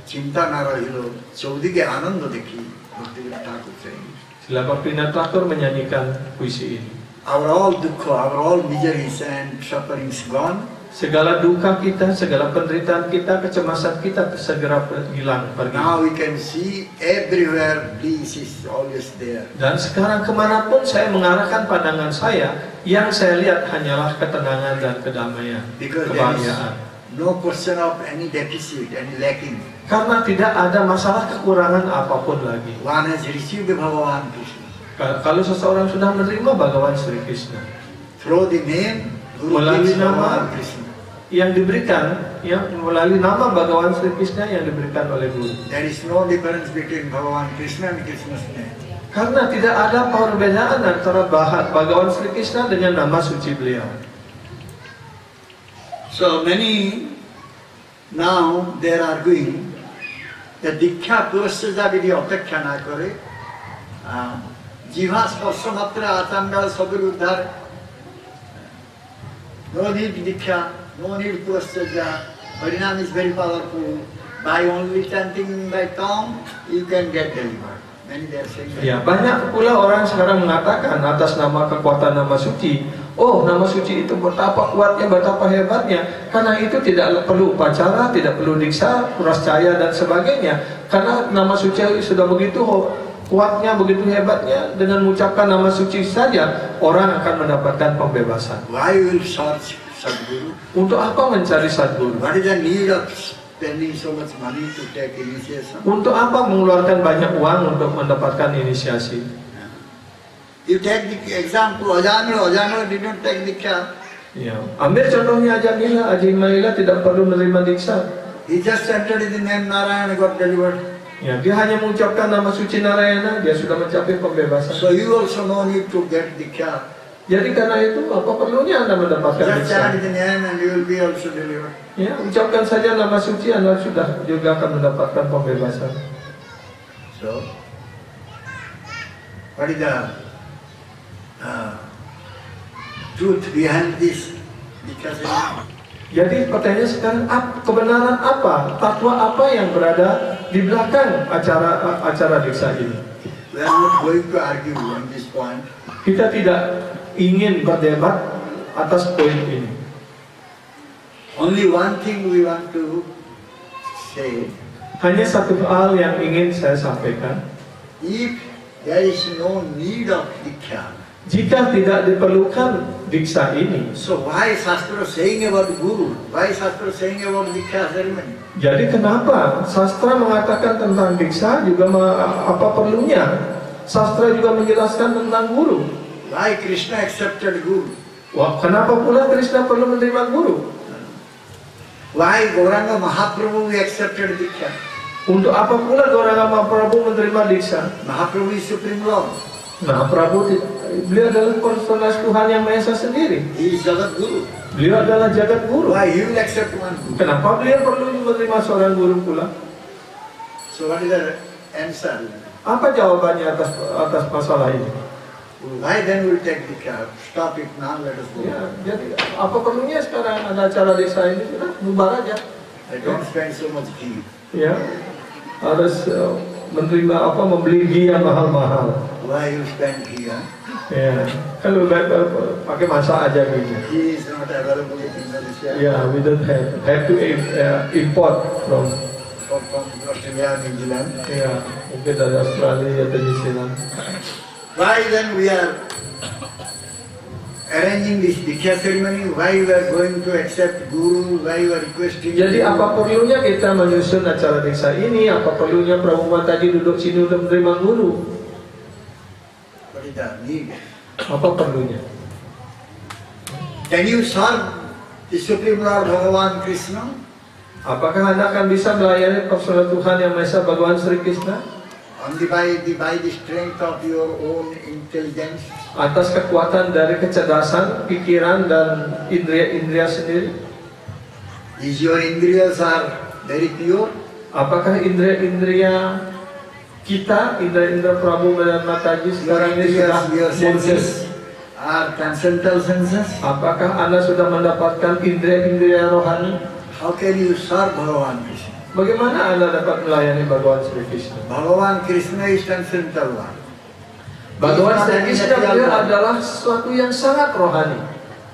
চিন্তা না রহিল, চৌদিকে আনন্দ দেখি, ভক্তিদেব ঠাকুর চাই। Sila Bhaktivinoda Thakur menyanyikan puisi ini. Our all dukkha, our all miseries and sufferings gone. Segala duka kita, segala penderitaan kita, kecemasan kita segera hilang pergi. Now we can see everywhere bliss is always there. Dan sekarang kemanapun saya mengarahkan pandangan saya, yang saya lihat hanyalah ketenangan dan kedamaian, Because there kebahagiaan. is no question of any deficit, any lacking. Karena tidak ada masalah kekurangan apapun lagi. One has received Bhagavan Krishna. Kalau seseorang sudah menerima Bhagawan Sri Krishna, Through the name, Guru Melalui gives nama. Bhagavan Krishna. yang diberikan, yang melalui nama Bhagawan Sri Krishna yang diberikan oleh Guru. There is no difference between Bhagavan Krishna and Krishna's name. Karena tidak ada perbedaan antara Bhagawan Sri Krishna dengan nama suci beliau. So many now they are arguing that Diksha process যদি অপেক্ষা না করে জিহ্বা স্পর্শ মাত্র আচাম্যাল সবের উদ্ধার no need Diksha, no need process. Harinam is very powerful. By only chanting by tongue, you can get delivered. Many they are saying that. Ya, banyak pula orang sekarang mengatakan atas nama kekuatan nama suci, oh nama suci itu betapa kuatnya, betapa hebatnya. Karena itu tidak perlu upacara, tidak perlu diksa, kuras cahaya dan sebagainya. Karena nama suci sudah begitu kuatnya, begitu hebatnya, dengan mengucapkan nama suci saja orang akan mendapatkan pembebasan. Why will search Sadguru? Untuk apa mencari Sadguru? What is the need of spending so much money to take initiation? Untuk apa mengeluarkan banyak uang untuk mendapatkan inisiasi? You take the example, Ajamila did not take Diksha. Ya, ambil contohnya Ajamila. Ajamila tidak perlu menerima diksa. He just entered in the name Narayana, got delivered. Ya, dia hanya mengucapkan nama suci Narayana, dia sudah mencapai pembebasan. So you also no need to get Diksha. Jadi karena itu apa perlunya Anda mendapatkan Just diksa? chant the name and you will be also delivered. Ya, ucapkan saja nama suci, Anda sudah juga akan mendapatkan pembebasan. So, what is the truth behind this? Because Jadi pertanyaan sekarang, kebenaran apa, fatwa apa yang berada di belakang acara diksa ini? we are not going to argue on this point. Kita tidak ingin berdebat atas poin ini. Only one thing we want to say, Hanya satu hal yang ingin saya sampaikan. if there is no need of Diksha, Jika tidak diperlukan diksa ini, so why Shastra saying about Guru? Why Shastra saying about Diksha ceremony? jadi kenapa sastra mengatakan tentang diksa juga apa perlunya? Sastra juga menjelaskan tentang guru. Why Krishna accepted Guru? Wah, kenapa pula Krishna perlu menerima guru? Why Gauranga Mahaprabhu accepted Diksha? Untuk apa pula Gauranga Mahaprabhu menerima diksa? Mahaprabhu is Supreme Lord. Mahaprabhu, beliau adalah personal Tuhan yang Maha Esa sendiri. He is Jagat Guru. Beliau adalah jagat guru. Why he will accept one Guru? Kenapa beliau perlu menerima seorang guru pula? So what is the answer? Apa jawabannya atas masalah ini? Why then we'll take Diksha? Stop it now, let us go. Ya, jadi apa perlunya sekarang ada acara desa ini? Sudah bubar aja. I don't spend so much ghee. Ya, harus menerima membeli ghee yang mahal-mahal. Why you spend ghee? Huh? Ya, kalau pakai masak aja gitu. Ghee is not available in Indonesia. Ya, we don't have to import from. From Australia, New Zealand. Ya, mungkin dari Australia atau New Zealand. Why then we are arranging this Diksha ceremony? Why we are going to accept Guru? Why we are requesting? Jadi apa perlunya kita menyusun acara diksa ini? Apa perlunya Prabu Mataji duduk sini untuk menerima guru? What is the need? Apa perlunya? Can you serve the Supreme Lord Bhagavan Krishna? Apakah Anda akan bisa melayani personal Tuhan yang Maha Esa Bhagawan Sri Krishna? Only by the strength of your own intelligence? Atas kekuatan dari kecerdasan, pikiran dan indria-indria sendiri? Is your indriyas are very pure? Apakah indria-indria kita, indra-indra Prabu dan Mataji sekarang ini sudah Your murni? senses are transcendental senses? Apakah Anda sudah mendapatkan indria-indria rohani? How can you serve Bhagavan Krishna? Bagaimana Anda dapat melayani Bhagawan Sri Krishna? Bhagavan Krishna is transcendental one. Bhagawan Sri Krishna beliau adalah sesuatu yang sangat rohani.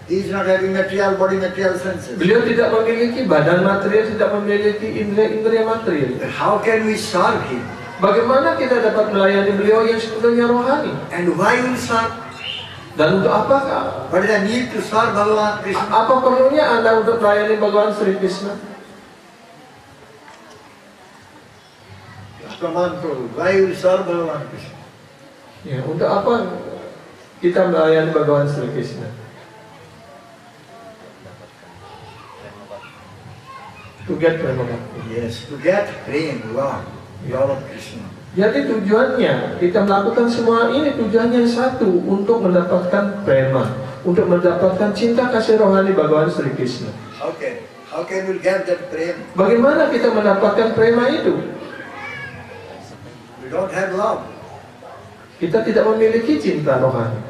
He is not having material body, material senses. Beliau tidak memiliki badan material, tidak memiliki indria-indria material. How can we serve him? Bagaimana kita dapat melayani beliau yang sebenarnya rohani? And why we serve? Dan untuk apakah? What is the need to serve Bhagavan Krishna? Apa perlunya Anda untuk melayani Bhagawan Sri Krishna? Come on, Prabhu. Why we serve Bhagavan Krishna? Ya, untuk apa kita melayani Bhagawan Sri Krishna? To get prema bhakti. Yes, to get prem, love, love of Krishna. Jadi tujuannya kita melakukan semua ini tujuannya satu, untuk mendapatkan prema, untuk mendapatkan cinta kasih rohani Bhagawan Sri Krishna. Okay. How can we get that prema? Bagaimana kita mendapatkan prema itu? We don't have love. Kita tidak memiliki cinta rohani.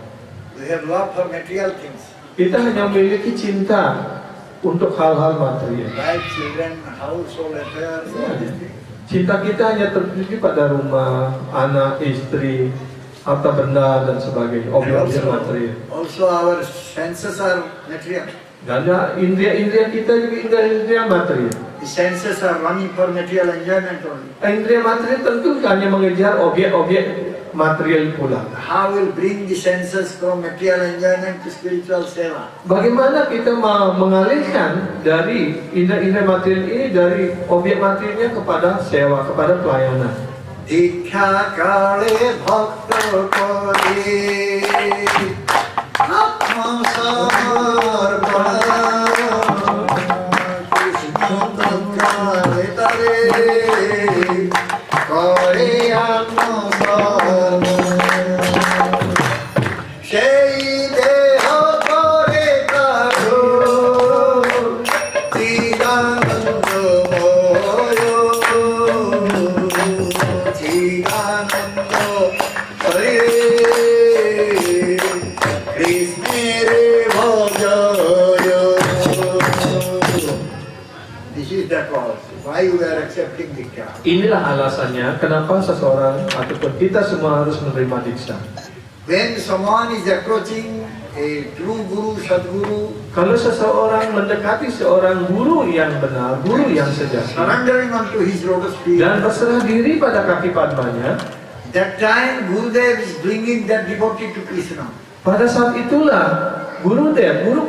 We have love for material things. Kita hanya memiliki cinta untuk hal-hal material. Wife, children, household affairs, all these things. Cinta kita hanya tertuju pada rumah, anak, istri, harta benda dan sebagainya, And objek-objek material. also our senses are material. Dan indria-indria kita juga indria-indria material. The senses are running for material enjoyment only. Indria material tentu hanya mengejar objek-objek material pula. How will bring the senses from material enjoyment to spiritual seva? Bagaimana kita mengalihkan dari indera-indera material ini dari objek materialnya kepada sewa, kepada pelayanan? Dikha kale bhakta kore atma samarpana Krishna kale tare kore atma samarpana Shei deha kore taro Chidananda moyo Chidananda Hare Krishna Bhajaya. This is the cause why we are accepting Diksha. Inilah alasannya kenapa seseorang ataupun kita semua harus menerima diksa. When someone is approaching a true guru, Sadguru, Kalau seseorang mendekati seorang guru yang benar, guru yang sejati, surrendering unto his lotus feet, dan berserah diri pada kaki padmanya, that time Gurudev is bringing that devotee to Krishna. pada saat itulah guru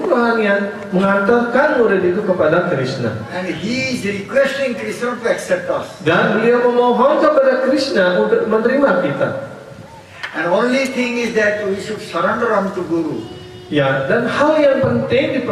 kerohanian mengantarkan murid itu kepada Krishna. And he is requesting Krishna to accept us. Dan beliau memohon kepada Krishna untuk menerima kita. And only thing is that we should surrender unto Guru. Ya, dan hal yang penting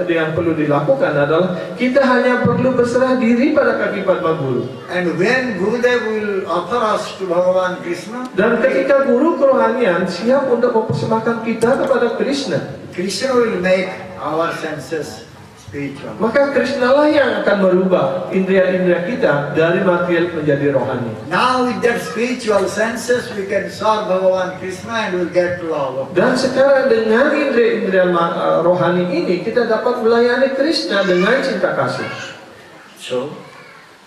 yang perlu dilakukan adalah kita hanya perlu berserah diri pada kaki padma guru. And when Gurudev will offer us to Bhagavan Krishna, Dan ketika guru kerohanian siap untuk mempersembahkan kita kepada Krishna, Krishna will make our senses spiritual. maka Krishna lah yang akan merubah indera-indera kita dari material menjadi rohani. Now with that spiritual senses we can serve Bhagavan Krishna and will get love. Dan sekarang dengan indera-indera rohani ini kita dapat melayani Krishna dengan cinta kasih. So,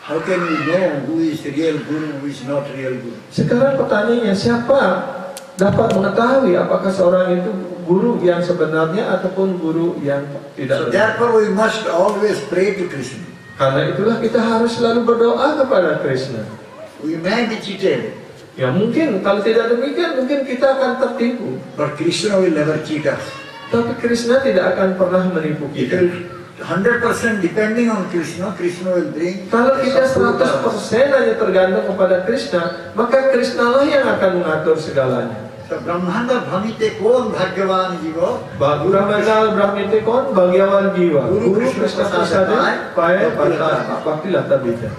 how can we know who is real Guru, who is not real Guru? Sekarang pertanyaannya, siapa dapat mengetahui apakah seorang itu guru yang sebenarnya ataupun guru yang tidak So benar? therefore we must always pray to Krishna. Karena itulah kita harus selalu berdoa kepada Krishna. We may be cheated, Ya mungkin kalau tidak demikian mungkin kita akan tertipu. but Krishna will never cheat us. Tapi Krishna tidak akan pernah menipu It kita. will 100% depending on Krishna, Krishna will bring. Kalau kita 100% hanya tergantung kepada Krishna, maka Krishna lah yang akan mengatur segalanya. So Brahmanda Bhamite Kon Bhagavan Jiva. Brahmana Brahmite Kon Bhagavan Jiva. Guru Guru Krishna Krishna Prasada Pae Bhakti Lata Bija.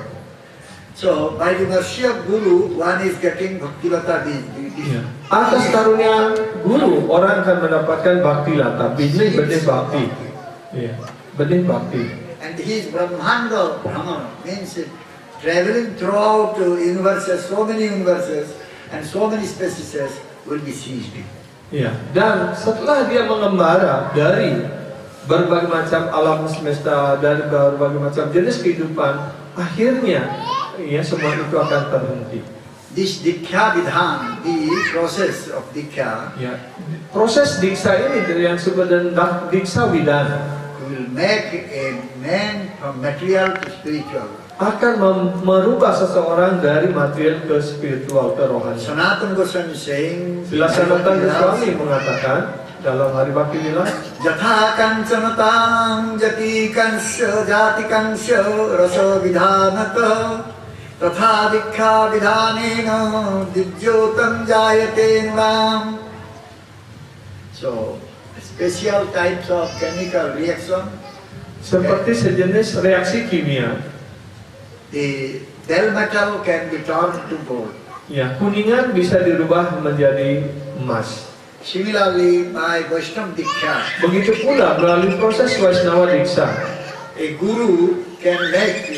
So by the mercy of Guru, one is getting Bhaktilata Bija. Atas karunia guru, orang akan mendapatkan Bhakti Lata. Bija benih bakti. Iya, benih bakti. And he is Brahmanda Brahman, means traveling throughout universes, so many universes and so many species will be seized. Iya. Dan setelah dia mengembara dari berbagai macam alam semesta, dari berbagai macam jenis kehidupan, akhirnya ya semua itu akan terhenti. This Diksha Vidhan, the process of Diksha, Ya, proses diksa ini dari yang sebenarnya diksa widana will make a man from material to spiritual. akan merubah seseorang dari material ke spiritual, ke rohani. Sanatana Goswami saying, Sila Sanatana Goswami mengatakan dalam Hari Bhakti Vilas, Jatha kancanatang jati kansya jati kansya rasa vidhanata tatha diksha vidhanena divyotam jayate nulam. So, special types of chemical reaction. seperti sejenis reaksi kimia. The bell metal can be turned to gold. Ya, kuningan bisa dirubah menjadi emas. Similarly, by Vaishnava Diksha, Begitu pula melalui proses Vaishnava Diksa, a a guru can make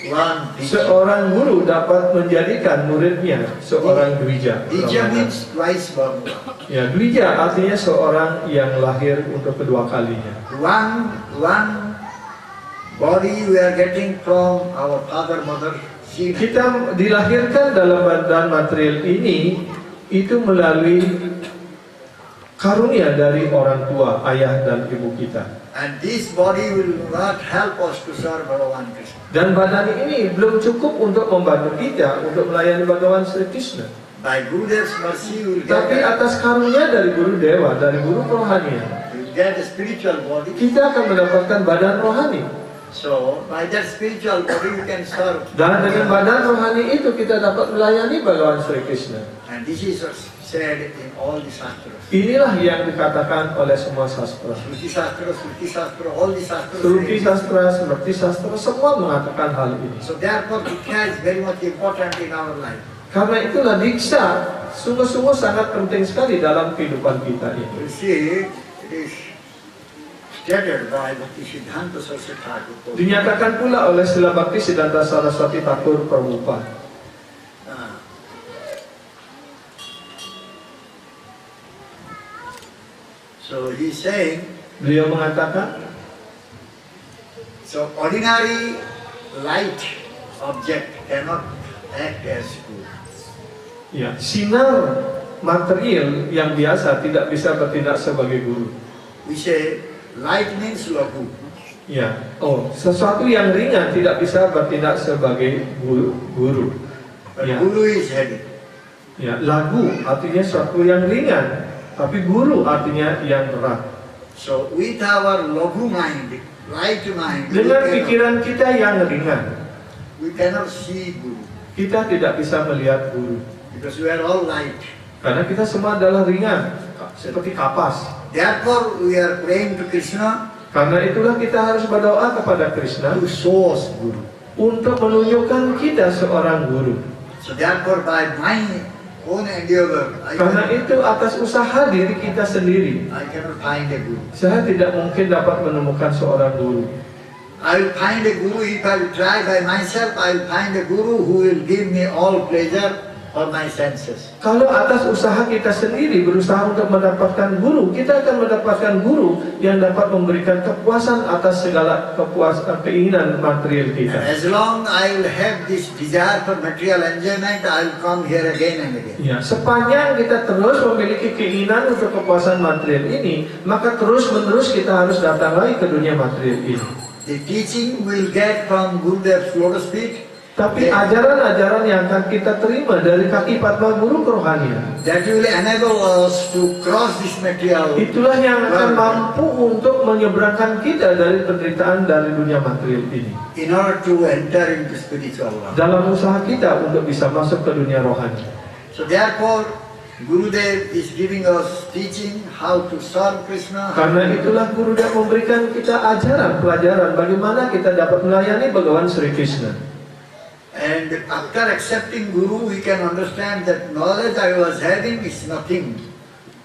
one teacher. Seorang guru dapat menjadikan muridnya seorang dvija. Teacher means twice born. Ya, dvija artinya seorang yang lahir untuk kedua kalinya. One body we are getting from our father, mother, seed. Kita dilahirkan dalam badan material ini itu melalui karunia dari orang tua, ayah dan ibu kita. And this body will not help us to serve Bhagavan Krishna. Dan badan ini belum cukup untuk membantu kita untuk melayani Bhagavan Sri Krishna. By Gurudev's mercy, we will Tapi get, atas karunia dari guru dewa, dari guru rohanian, we will get a spiritual body. kita akan mendapatkan badan rohani. So, by that spiritual body, we can serve. Dan dengan badan rohani itu kita dapat melayani Bhagavan Sri Krishna. And this is said in all the shastras. Inilah yang dikatakan oleh semua sastra. Shruti Shastra, all the shastras. Shruti say- sastra, Smriti sastra, semua mengatakan hal ini. So therefore, Diksha is very much important in our life. Karena itulah diksha sungguh-sungguh sangat penting sekali dalam kehidupan kita ini. You see, it is stated by Bhakti Siddhanta Saraswati Thakur. Dinyatakan pula oleh Srila Bhakti Siddhanta Saraswati Thakur Prabhupada. So he is saying, Beliau mengatakan, so ordinary light object cannot act as guru. ya, sinar material yang biasa tidak bisa bertindak sebagai guru. We say light means lagu. Ya, sesuatu yang ringan tidak bisa bertindak sebagai guru. But Ya. guru is heavy. Ya, lagu artinya sesuatu yang ringan, tapi guru artinya yang berat. So with our lagu mind, light mind, Dengan pikiran kita yang ringan, we cannot see guru kita tidak bisa melihat guru. because we are all light. Karena kita semua adalah ringan, seperti kapas. Therefore we are praying to Krishna Karena itulah kita harus berdoa kepada Krishna to show us guru. untuk menunjukkan kita seorang guru. So therefore by my own endeavor, Karena itu atas usaha diri kita sendiri, I cannot find a guru. saya tidak mungkin dapat menemukan seorang guru. I will find a guru if I will try by myself. I will find a guru who will give me all pleasure for my senses. Kalau atas usaha kita sendiri berusaha untuk mendapatkan guru, kita akan mendapatkan guru yang dapat memberikan kepuasan atas segala keinginan material And kita. as long I will have this desire for material enjoyment, I will come here again and again. Ya, sepanjang kita terus memiliki keinginan untuk kepuasan material ini, maka terus-menerus kita harus datang lagi ke dunia material ini. The teaching will get from Gurudev's lotus feet. Tapi ajaran-ajaran yang akan kita terima dari kaki Padma Guru kerohanian, That will enable us to cross this material. itulah yang akan mampu untuk menyeberangkan kita dari penderitaan dari dunia material ini. In order to enter into spiritual world. Dalam usaha kita untuk bisa masuk ke dunia rohani. So therefore, Gurudev is giving us teaching how to serve Krishna. Karena itulah Guru Dev memberikan kita ajaran, pelajaran bagaimana kita dapat melayani Bhagavan Sri Krishna. And after accepting Guru, we can understand that knowledge I was having is nothing.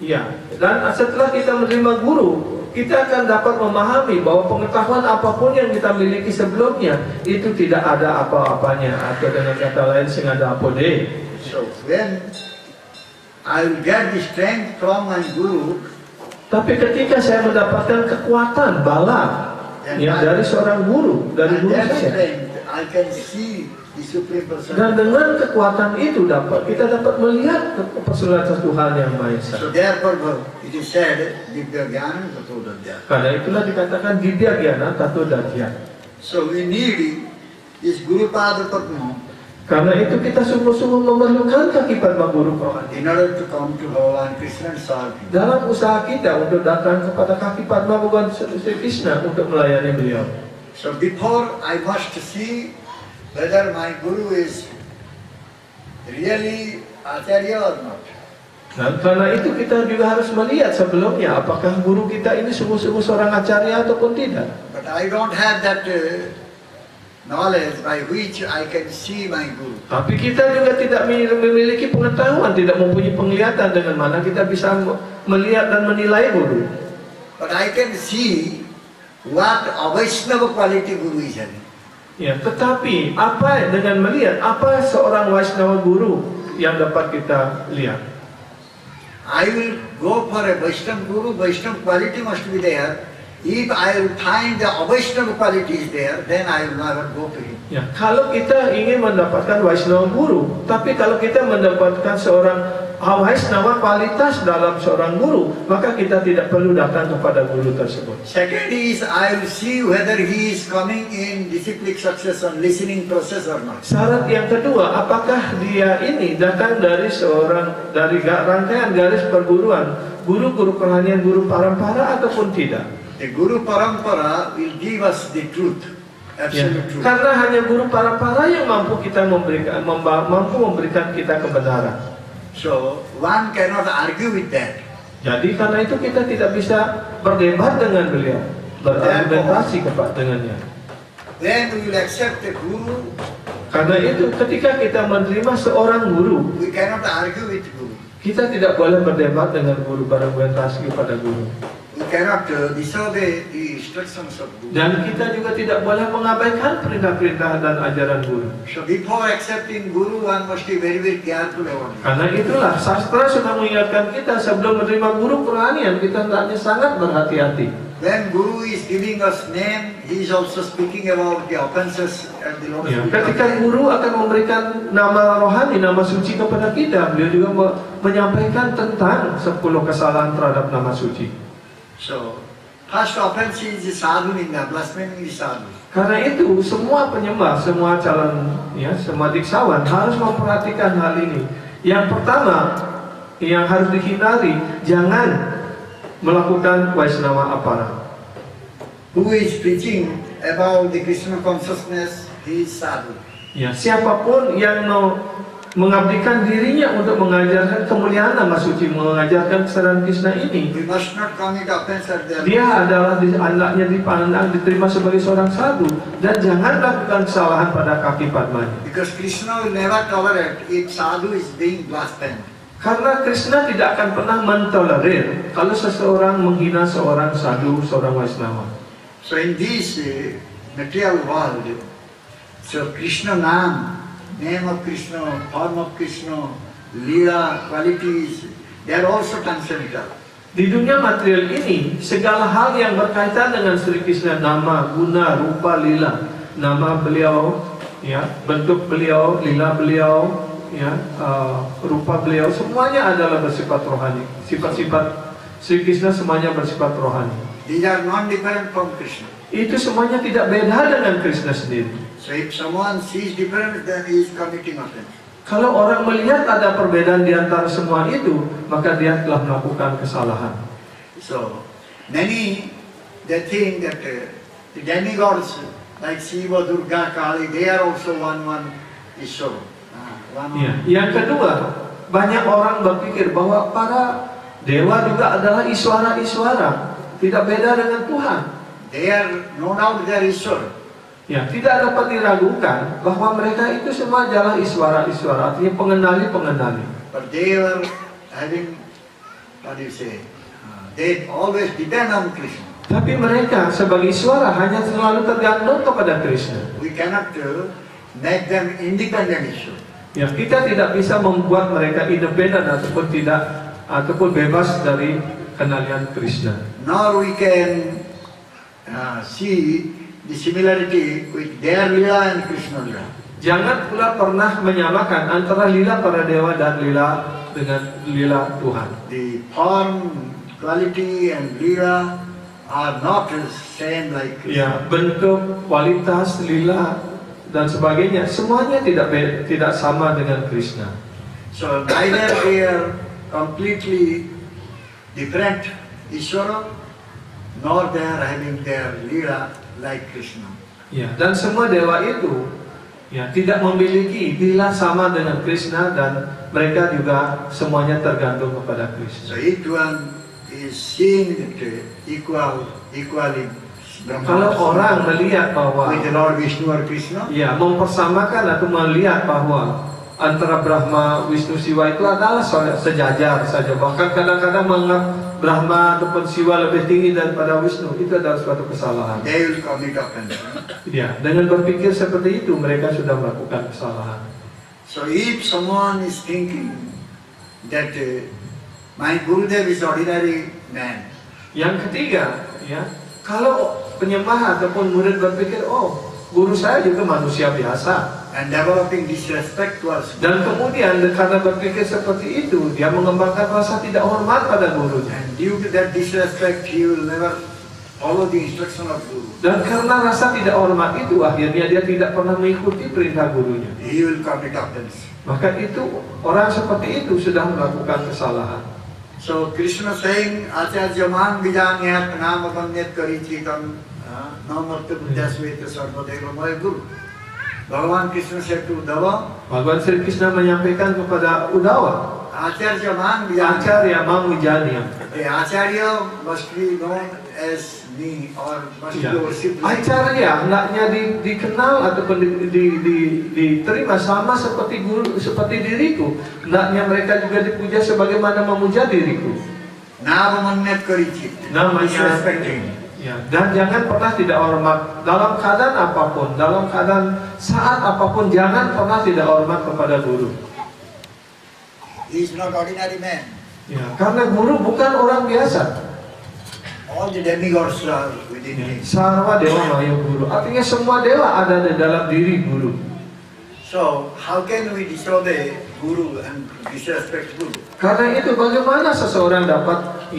Ya, dan setelah kita menerima guru, kita akan dapat memahami bahwa pengetahuan apapun yang kita miliki sebelumnya itu tidak ada apa-apanya, atau dengan kata lain sing ada apa deh. So when I will get the strength from my Guru, Tapi ketika saya mendapatkan kekuatan bala yang dari seorang guru, dari and guru that saya, strength I can see the Supreme dan Person. dengan kekuatan itu kita dapat melihat kepersonalitas Tuhan yang Maha Esa. So therefore, it is said, Divya Jnana Tato Dadya. Karena itulah dikatakan Dibya Gyana Tato Dadya. So we need this Guru Pada Padma Karena itu kita sungguh-sungguh memerlukan kaki Padma Guru rohani in order to come to Bhagavan Krishna and serve him. dalam usaha kita untuk datang kepada kaki Padma Bhagavan Sri Krishna untuk melayani beliau. So before I must see whether my Guru is really Acharya or not. Dan karena itu kita juga harus melihat sebelumnya apakah guru kita ini sungguh-sungguh seorang acarya ataupun tidak. But I don't have that knowledge by which I can see my Guru. Tapi kita juga tidak memiliki pengetahuan, tidak mempunyai penglihatan dengan mana kita bisa melihat dan menilai guru. But I can see what Vaishnava quality Guru is having. Ya, tetapi apa dengan melihat apa seorang Vaishnava guru yang dapat kita lihat? I will go for a Vaishnava Guru, Vaishnava quality must be there. If I will find the Vaishnava quality is there, then I will never go to him. Ya, kalau kita ingin mendapatkan Vaishnava guru, tapi kalau kita mendapatkan seorang Vaishnava kualitas dalam seorang guru, maka kita tidak perlu datang kepada guru tersebut. Second is, I will see whether he is coming in disciplic succession, listening process or not. Syarat yang kedua, apakah dia ini datang dari rangkaian garis perguruan, guru-guru kerohanian, guru parampara ataupun tidak. The Guru Parampara will give us the truth, Ya, absolute truth. karena hanya guru parampara yang mampu memberikan kita kebenaran. So, one cannot argue with that. Jadi karena itu kita tidak bisa berdebat dengan beliau, berargumentasi dengannya. Then we will accept the Guru. Karena itu ketika kita menerima seorang guru, We cannot argue with Guru. kita tidak boleh berdebat dengan guru, berargumentasi kepada guru. We cannot disobey the instructions of Guru. Dan kita juga tidak boleh mengabaikan perintah-perintah dan ajaran guru. So before accepting Guru, one must be very, very careful about it. Karena itulah sastra sudah mengingatkan kita sebelum menerima guru kerohanian, kita hendaknya sangat berhati-hati. When Guru is giving us name, he is also speaking about the offenses and the Lord's Ya, will. ketika guru akan memberikan nama rohani, nama suci kepada kita, beliau juga menyampaikan tentang 10 kesalahan terhadap nama suci. So, first offense is sadhu ninda, blaspheming is sadhu. Karena itu semua penyembah, semua calon, ya, semua diksawan harus memperhatikan hal ini. Yang pertama yang harus dihindari, jangan melakukan Vaishnava apara. Who is preaching about the Krishna consciousness, he is sadhu. Ya, siapapun yang mau mengabdikan dirinya untuk mengajarkan kemuliaan nama suci, mengajarkan kesadaran Krishna ini, We must not commit offense at their dia adalah anaknya dipandang, diterima sebagai seorang sadhu, dan jangan lakukan kesalahan pada kaki padmanya. because Krishna will never tolerate if sadhu is being blasphemed. Karena Krishna tidak akan pernah mentolerir kalau seseorang menghina seorang sadhu, seorang Vaishnava. So in this material world, so Krishna name of Krishna, form of Krishna, Leela, qualities, they are also transcendental. Di dunia material ini, segala hal yang berkaitan dengan Sri Krishna, nama, guna, rupa, lila, nama beliau, ya, bentuk beliau, lila beliau, ya, rupa beliau, semuanya adalah bersifat rohani. Sifat-sifat Sri Krishna semuanya bersifat rohani. These are non-different from Krishna. Itu semuanya tidak beda dengan Krishna sendiri. So if someone sees difference, then he is committing offense. Kalau orang melihat ada perbedaan di antara semua itu, maka dia telah melakukan kesalahan. So many they think that the demigods like Shiva, Durga, Kali, they are also one Ishwar. Ya. Yang kedua, banyak orang berpikir bahwa para dewa juga adalah iswara-iswara, tidak beda dengan Tuhan. They are no doubt they are Ishwar. Ya, tidak dapat diragukan bahwa mereka itu semua adalah iswara-iswara, artinya pengenali-pengenali. But they are having, what do you say, they always depend on Krishna. Tapi mereka sebagai iswara hanya selalu tergantung kepada Krishna. We cannot make them independent Ishwar. Ya, kita tidak bisa membuat mereka independen ataupun bebas dari kenalian Krishna. Nor we can see the similarity with their Leela and Krishna Leela. Jangan pula pernah menyamakan antara lila para dewa dan lila dengan lila Tuhan. The form, quality and Leela are not same like Krishna. Ya, bentuk, kualitas, lila dan sebagainya semuanya tidak sama dengan Krishna. So neither they are completely different Ishvara, nor they are having their Leela like Krishna. Ya, dan semua dewa itu ya tidak memiliki lila sama dengan Krishna, dan mereka juga semuanya tergantung kepada Krishna. So each one is seeing that equally Kalau orang melihat bahwa with the Lord Vishnu or Krishna, ya mempersamakan atau melihat bahwa antara Brahma, Wisnu, Siwa itu adalah sejajar saja, bahkan kadang-kadang menganggap Brahma ataupun Siwa lebih tinggi daripada Wisnu, itu adalah suatu kesalahan. They will commit offense. Ya, dengan berpikir seperti itu mereka sudah melakukan kesalahan. So if someone is thinking that my Gurudev is ordinary man, Yang ketiga, ya, kalau penyembah ataupun murid berpikir, oh, guru saya juga manusia biasa. and developing disrespect towards Guru, Dan kemudian karena berpikir seperti itu, dia mengembangkan rasa tidak hormat pada gurunya. and due to that disrespect, he will never follow the instruction of Guru. Dan karena rasa tidak hormat itu, akhirnya dia tidak pernah mengikuti perintah gurunya. He will commit offense. Maka itu, orang seperti itu sudah melakukan kesalahan. So Krishna saying, Acharya man bijanyat namakanyat karichitam namarta buddhasveta sarvadeva maya Guru. Bhagavan Krishna said to Uddhava, Bhagavan Sri Krishna menyampaikan kepada Uddhava, Acharya man bijanyat. Acarya Mamujanya. The Acharya must be known as me or must be Ya. worshipped. Acarya hendaknya dikenal ataupun diterima sama seperti guru, seperti diriku. Hendaknya mereka juga dipuja sebagaimana memuja diriku. Navamanyat karichit. Namanya Disrespecting. ya, dan jangan pernah tidak hormat dalam keadaan apapun, dalam keadaan saat apapun, jangan pernah tidak hormat kepada guru. He is not ordinary man. Ya, karena guru bukan orang biasa. All the demigods are within Ya, him. Sarwa Dewa Maya Guru. Artinya semua dewa ada di dalam diri guru. So how can we disobey Guru and disrespect Guru? Karena itu bagaimana seseorang dapat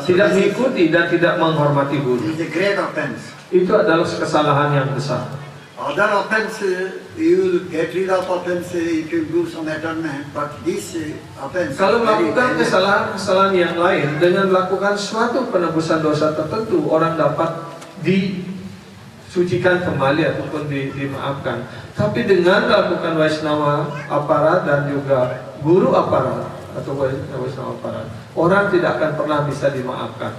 tidak mengikuti dan tidak menghormati It guru. is a great offense. Itu adalah kesalahan yang besar. Other offense, you will get rid of offense if you do some atonement, but this offense. Kalau very melakukan dangerous. kesalahan-kesalahan yang lain dengan melakukan suatu penebusan dosa tertentu, orang dapat disucikan kembali ataupun dimaafkan. Tapi dengan melakukan Vaishnava aparat dan juga guru aparat atau Vaishnava aparat, orang tidak akan pernah bisa dimaafkan.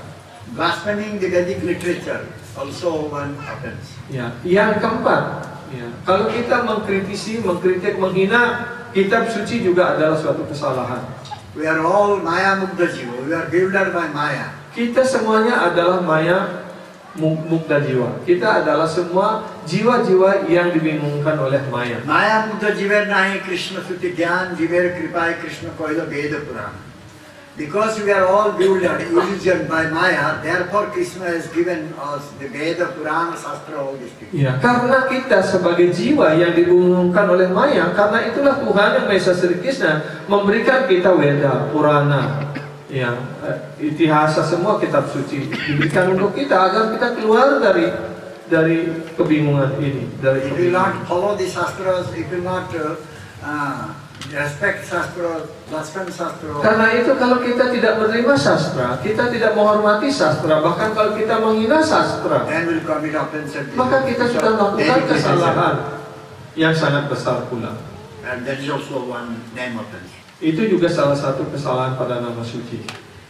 Blaspheming the Vedic literature, also one offense. Ya, yang keempat, ya, kalau kita mengkritisi, mengkritik, menghina kitab suci juga adalah suatu kesalahan. We are all Maya Mukta Jiva. We are builder by Maya. Kita semuanya adalah maya mukta jiwa. Kita adalah semua jiwa-jiwa yang dibingungkan oleh maya. Maya Mukta Jiva nahi Krishna Suti Dhyan Jiver Kripai Krishna Koila Veda Purana. Because we are all builder, illusion by Maya, therefore Krishna has given us the Veda, Purana, Shastra, all these things. Ya, karena kita sebagai jiwa yang dibingungkan oleh maya, karena itulah Tuhan yang Maha Esa Sri Krishna memberikan kita Veda, Purana, ya, itihasa, semua kitab suci diberikan untuk kita agar kita keluar dari kebingungan ini. If you not follow the Shastras, if you not respect Shastra, blaspheme Shastra, Karena itu kalau kita tidak menerima sastra, kita tidak menghormati sastra, bahkan kalau kita menghina sastra, then will commit offense. maka kita sudah melakukan kesalahan yang sangat besar pula. And that is also one name offense. Itu juga salah satu kesalahan pada nama suci.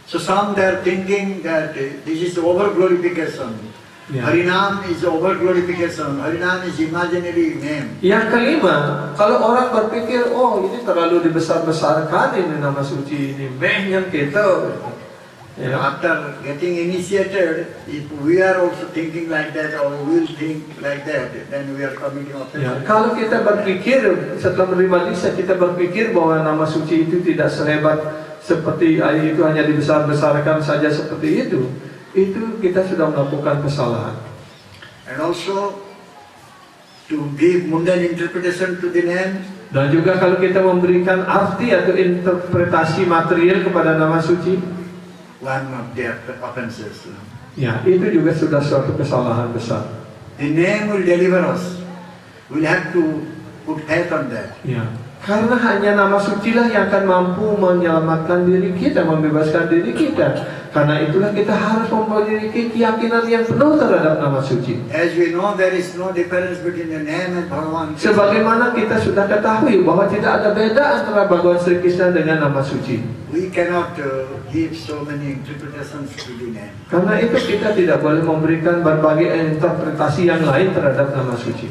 So some they are thinking that this is over glorification. Ya. Harinam is over glorification. Harinam is imaginary name. Yang kelima, kalau orang berpikir, oh ini terlalu dibesar-besarkan ini nama suci ini, mehnya kita. And Ya. after getting initiated, if we are also thinking like that or we will think like that, then we are committing offense. Ya, kalau kita berpikir setelah menerima diksa, kita berpikir bahwa nama suci itu tidak sehebat seperti itu hanya dibesar-besarkan saja seperti itu kita sudah melakukan kesalahan. And also to give mundane interpretation to the name, Dan juga kalau kita memberikan arti atau interpretasi material kepada nama suci, one of the offenses. ya itu juga sudah suatu kesalahan besar. The name will deliver us. We'll have to put faith on that. Ya, karena hanya nama suci lah yang akan mampu menyelamatkan diri kita, membebaskan diri kita. Karena itulah kita harus memiliki keyakinan yang penuh terhadap nama suci. As we know, there is no difference between the name and Bhagavan. Sebagaimana kita sudah ketahui bahwa tidak ada beda antara Bhagavan Sri Krishna dengan nama suci. We cannot give so many interpretations to the name. Karena itu kita tidak boleh memberikan berbagai interpretasi yang lain terhadap nama suci.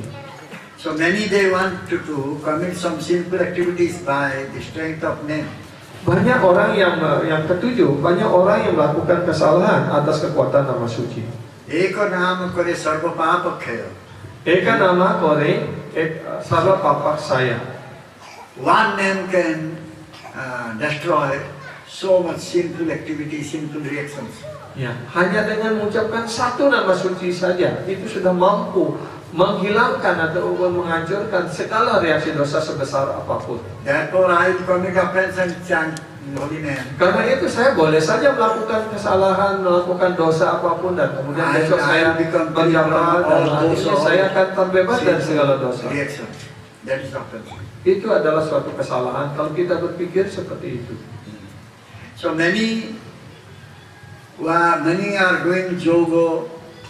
So many they want to commit some sinful activities by the strength of name. Banyak orang yang ketujuh, banyak orang yang melakukan kesalahan atas kekuatan nama suci. Eko nama kore sarva papa khayo. Eka nama kore sarva papak saya. One name can destroy so much sinful activity, sinful reactions. Ya, hanya dengan mengucapkan satu nama suci saja itu sudah mampu menghilangkan atau menghancurkan segala reaksi dosa sebesar apapun. Therefore, I will commit offense and chant holy name. Karena itu saya boleh saja melakukan kesalahan, melakukan dosa apapun dan kemudian besok saya berjamaah dan akhirnya saya akan terbebas dari segala dosa. Reaction. That is offense. Itu adalah suatu kesalahan kalau kita berpikir seperti itu. So many are doing yoga,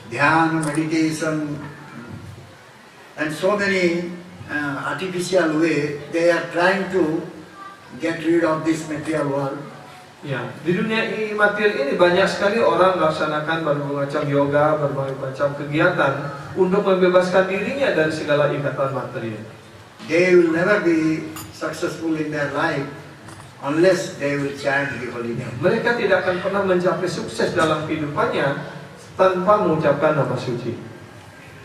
dhyana, meditation, and so many artificial way they are trying to get rid of this material world. Ya, di dunia material ini banyak sekali orang melaksanakan berbagai macam yoga, berbagai macam kegiatan untuk membebaskan dirinya dari segala ikatan material. They will never be successful in their life unless they will chant the holy name. Mereka tidak akan pernah mencapai sukses dalam kehidupannya tanpa mengucapkan nama suci.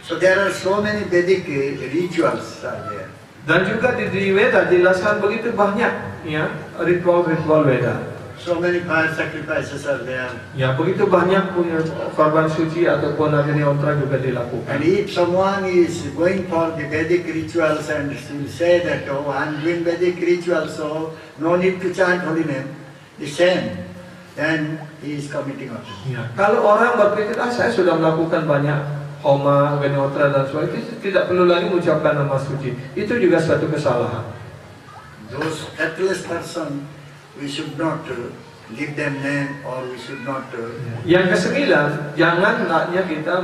So there are so many Vedic rituals are there. Dan juga di Weda dijelaskan begitu banyak ya ritual-ritual Weda. So many fire sacrifices are there. Ya begitu banyak punya korban suci ataupun Agni-Hotra juga And dilakukan. if someone is going for the Vedic rituals and will say that, oh, I'm doing Vedic rituals, so no need to chant holy name, the same, then he is committing offense. Ya, kalau orang berpikir, saya sudah melakukan banyak Homa, Agni-Hotra dan sebagainya, tidak perlu lagi mengucapkan nama suci. Itu juga suatu kesalahan. Those faithless person, we should not give them name or we should not. Yang kesembilan, jangan hendaknya kita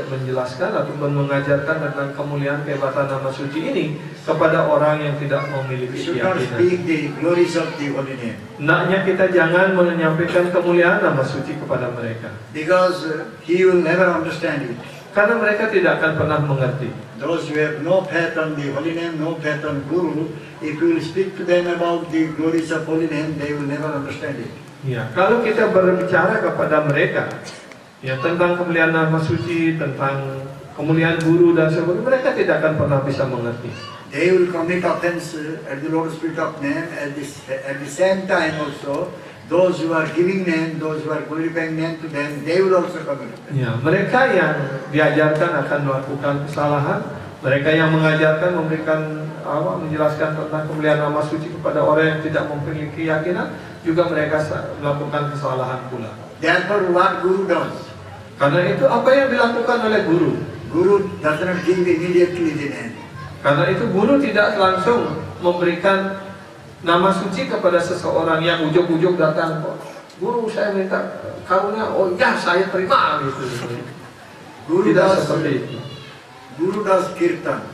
menjelaskan ataupun mengajarkan tentang kemuliaan kehebatan nama suci ini kepada orang yang tidak We memiliki should not keyakinan. speak the glories of the holy name. Hendaknya kita jangan menyampaikan kemuliaan nama suci kepada mereka, Because he will never understand it. karena mereka tidak akan pernah mengerti. Those who have no faith on the holy name, no faith on Guru, if you will speak to them about the glories of holy name, they will never understand it. Ya, kalau kita berbicara kepada mereka ya tentang kemuliaan nama suci, tentang kemuliaan guru dan sebagainya, mereka tidak akan pernah bisa mengerti. They will commit offense at the Lord Spirit of name. At the same time also, those who are giving name, those who are glorifying name to them, they will also commit offense. Ya, mereka yang diajarkan akan melakukan kesalahan, mereka yang mengajarkan, menjelaskan tentang kemuliaan nama suci kepada orang yang tidak mempunyai keyakinan, juga mereka melakukan kesalahan pula. Therefore, what Guru does? Karena itu apa yang dilakukan oleh guru? Guru does not give immediately the name. Karena itu guru tidak langsung memberikan nama suci kepada seseorang yang ujuk-ujuk datang. Guru, saya minta karunia. Oh ya, saya terima gitu. Guru Tidak does seperti itu. Guru does kirtan.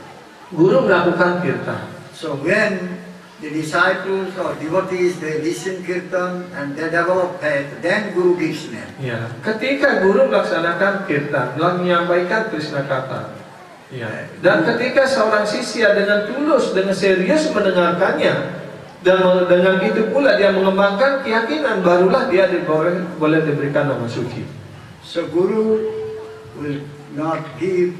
Guru melakukan kirtan. So when the disciples or devotees they listen kirtan and they develop faith, then Guru gives name. Ya, ketika guru melaksanakan kirtan, menyampaikan Krishna kata. Ya. Dan ketika seorang sisya dengan tulus, dengan serius mendengarkannya, dan dengan itu pula dia mengembangkan keyakinan, barulah dia boleh diberikan nama suci. So Guru will not give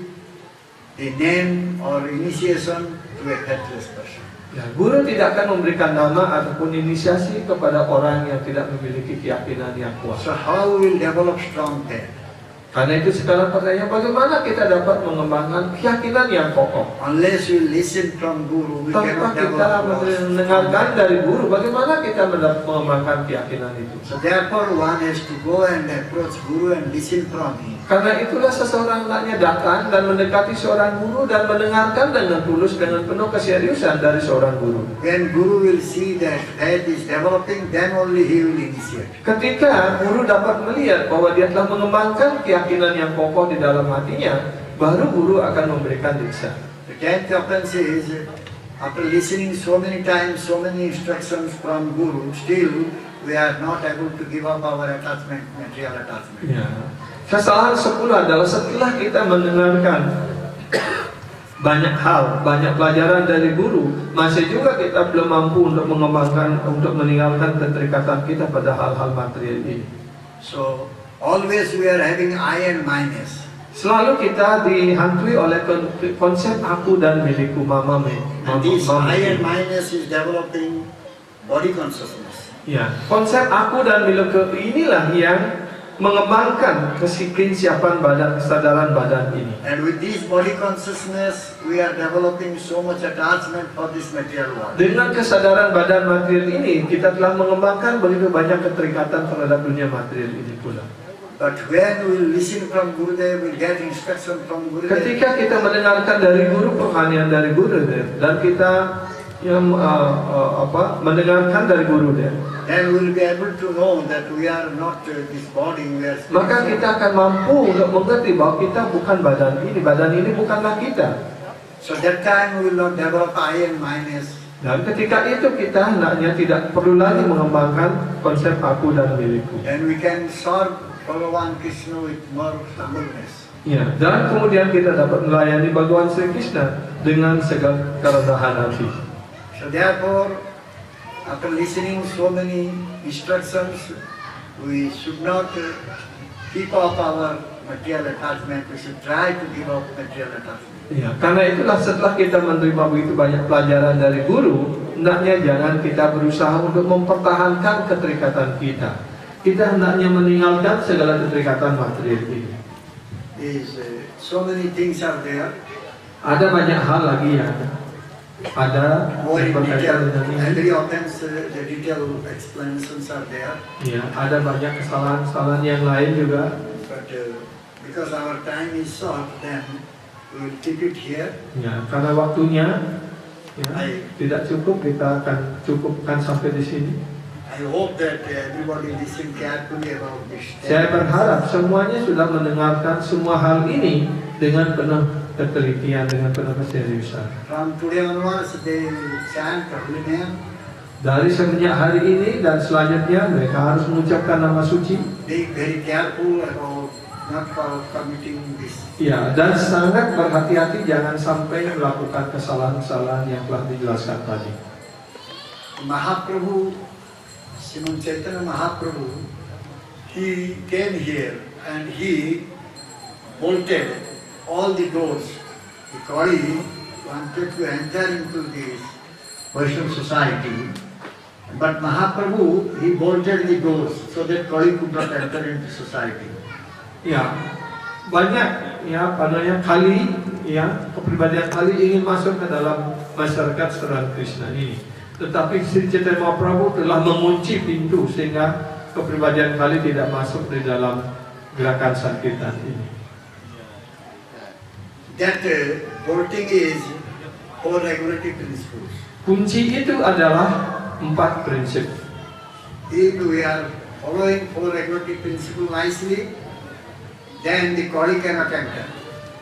the name or initiation to a faithless person. Ya, guru tidak akan memberikan nama ataupun inisiasi kepada orang yang tidak memiliki keyakinan yang kuat. So how will develop strong faith? Karena itu sekarang pertanyaan, bagaimana kita dapat mengembangkan keyakinan yang kokoh? Unless we listen from Guru, we Tanpa cannot kita develop. mendengarkan dari guru, bagaimana kita mengembangkan keyakinan itu? So therefore, one has to go and approach Guru and listen from him. Karena itulah seseorang hendaknya datang dan mendekati seorang guru dan mendengarkan dengan tulus, dengan penuh keseriusan dari seorang guru. When Guru will see that faith is developing, then only he will initiate. Ketika guru dapat melihat bahwa dia telah mengembangkan keyakinan yang kokoh di dalam hatinya, baru guru akan memberikan diksa. The 10th offense is, after listening so many times, so many instructions from Guru, still we are not able to give up our attachment, material attachment. Ya. Kesalahan 10 adalah setelah kita mendengarkan banyak hal, banyak pelajaran dari guru, masih juga kita belum mampu untuk mengembangkan, untuk meninggalkan keterikatan kita pada hal-hal material ini. So always we are having I and minus. Selalu kita dihantui oleh konsep aku dan milikku, mama me. And this mama- I and minus is developing body consciousness. Ya, konsep aku dan milikku inilah yang mengembangkan kesiapan badan, kesadaran badan ini. And with this body consciousness, we are developing so much attachment for this material world. Dengan kesadaran badan material ini, kita telah mengembangkan begitu banyak keterikatan terhadap dunia material ini pula. But when we listen from Gurudev, we get instruction from Gurudev. Ketika kita mendengarkan dari guru, perhanian dari guru dan kita yang mendengarkan dari guru Then we will be able to know that we are not this body, we are spirit. maka kita akan mampu untuk mengerti bahwa kita bukan badan ini bukanlah kita. So that time we will not develop I and minus. Dan ketika itu kita hendaknya tidak perlu lagi mengembangkan konsep aku dan milikku. And we can serve Bhagavan Krishna with more humbleness. Ya, dan kemudian kita dapat melayani Bhagawan Sri Krishna dengan segala kerendahan hati. So therefore, after listening so many instructions, we should not keep up our material attachment. We should try to give up material attachment. Ya, karena itulah setelah kita menerima begitu banyak pelajaran dari guru, hendaknya jangan kita berusaha untuk mempertahankan keterikatan kita. Kita hendaknya meninggalkan segala keterikatan material ini. So many things are there. Ada banyak hal lagi yang ada More in berkaitan detail. dengan ini. Every offense, the detailed explanations are there. Ya, ada banyak kesalahan-kesalahan yang lain juga. But because our time is short, then we will keep it here. Ya, karena waktunya ya, Baik. tidak cukup, kita akan cukupkan sampai di sini. I hope that everybody listen carefully about this. Saya berharap semuanya sudah mendengarkan semua hal ini dengan penuh ketelitian, dengan penuh keseriusan. From today onwards, they will chant the holy name. Dari semenjak hari ini dan selanjutnya mereka harus mengucapkan nama suci. Be very careful about not committing this. Ya, dan sangat berhati-hati jangan sampai melakukan kesalahan-kesalahan yang telah dijelaskan tadi. Mahaprabhu, Srimad Chaitanya Mahaprabhu, he came here and he bolted all the doors. The Kali wanted to enter into this Vaishnava society, but Mahaprabhu, he bolted the doors so that Kali could not enter into society. Ya, banyak ya namanya Kali, ya kepribadian Kali ingin masuk ke dalam masyarakat Saran Krishna ini. Tetapi Sri Chaitanya Mahaprabhu telah mengunci pintu sehingga kepribadian Kali tidak masuk di dalam gerakan Sankirtan ini. That bolting is four regulative principles. Kunci itu adalah 4 prinsip. If we are following four regulative principles nicely, then the Kali cannot enter.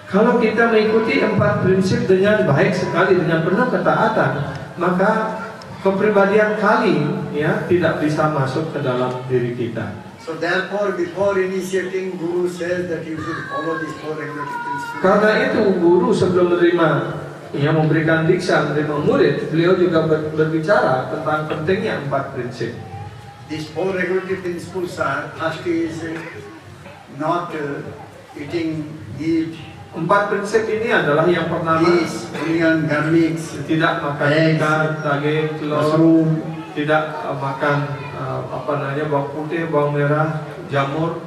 Kalau kita mengikuti 4 prinsip dengan baik sekali, dengan penuh ketaatan, maka kepribadian Kali ya tidak bisa masuk ke dalam diri kita. So therefore, before initiating, Guru says that you should follow these four regulative principles. Karena itu guru sebelum menerima ya memberikan diksa, menerima murid, beliau juga berbicara tentang pentingnya 4 prinsip. These four regulative principles are: first is not eating meat, 4 prinsip ini adalah yang pertama, fish, onion, garlics, tidak makan eggs, ikan, daging, telur, mushroom. tidak makan bawang putih, bawang merah, jamur.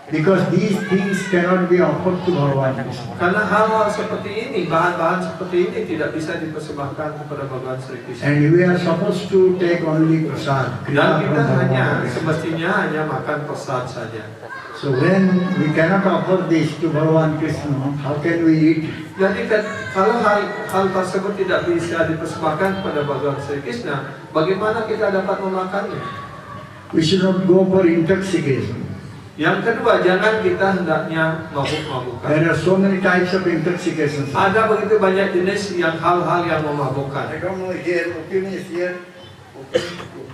Because these things cannot be offered to Bhagavan Krishna. Karena hal-hal seperti ini, bahan-bahan seperti ini tidak bisa dipersembahkan kepada Bhagawan Sri Krishna. And we are supposed to take only prasad. Dan kita semestinya hanya makan prasad saja. So when we cannot offer this to Bhagavan Krishna, how can we eat? Jadi kalau hal tersebut tidak bisa dipersembahkan kepada Bhagawan Sri Krishna, bagaimana kita dapat memakannya? We should not go for intoxication. Yang kedua, jangan kita hendaknya mabuk-mabukan. There are so many types of intoxications. Ada begitu banyak jenis yang hal-hal yang memabukkan. I don't know here, opium is here.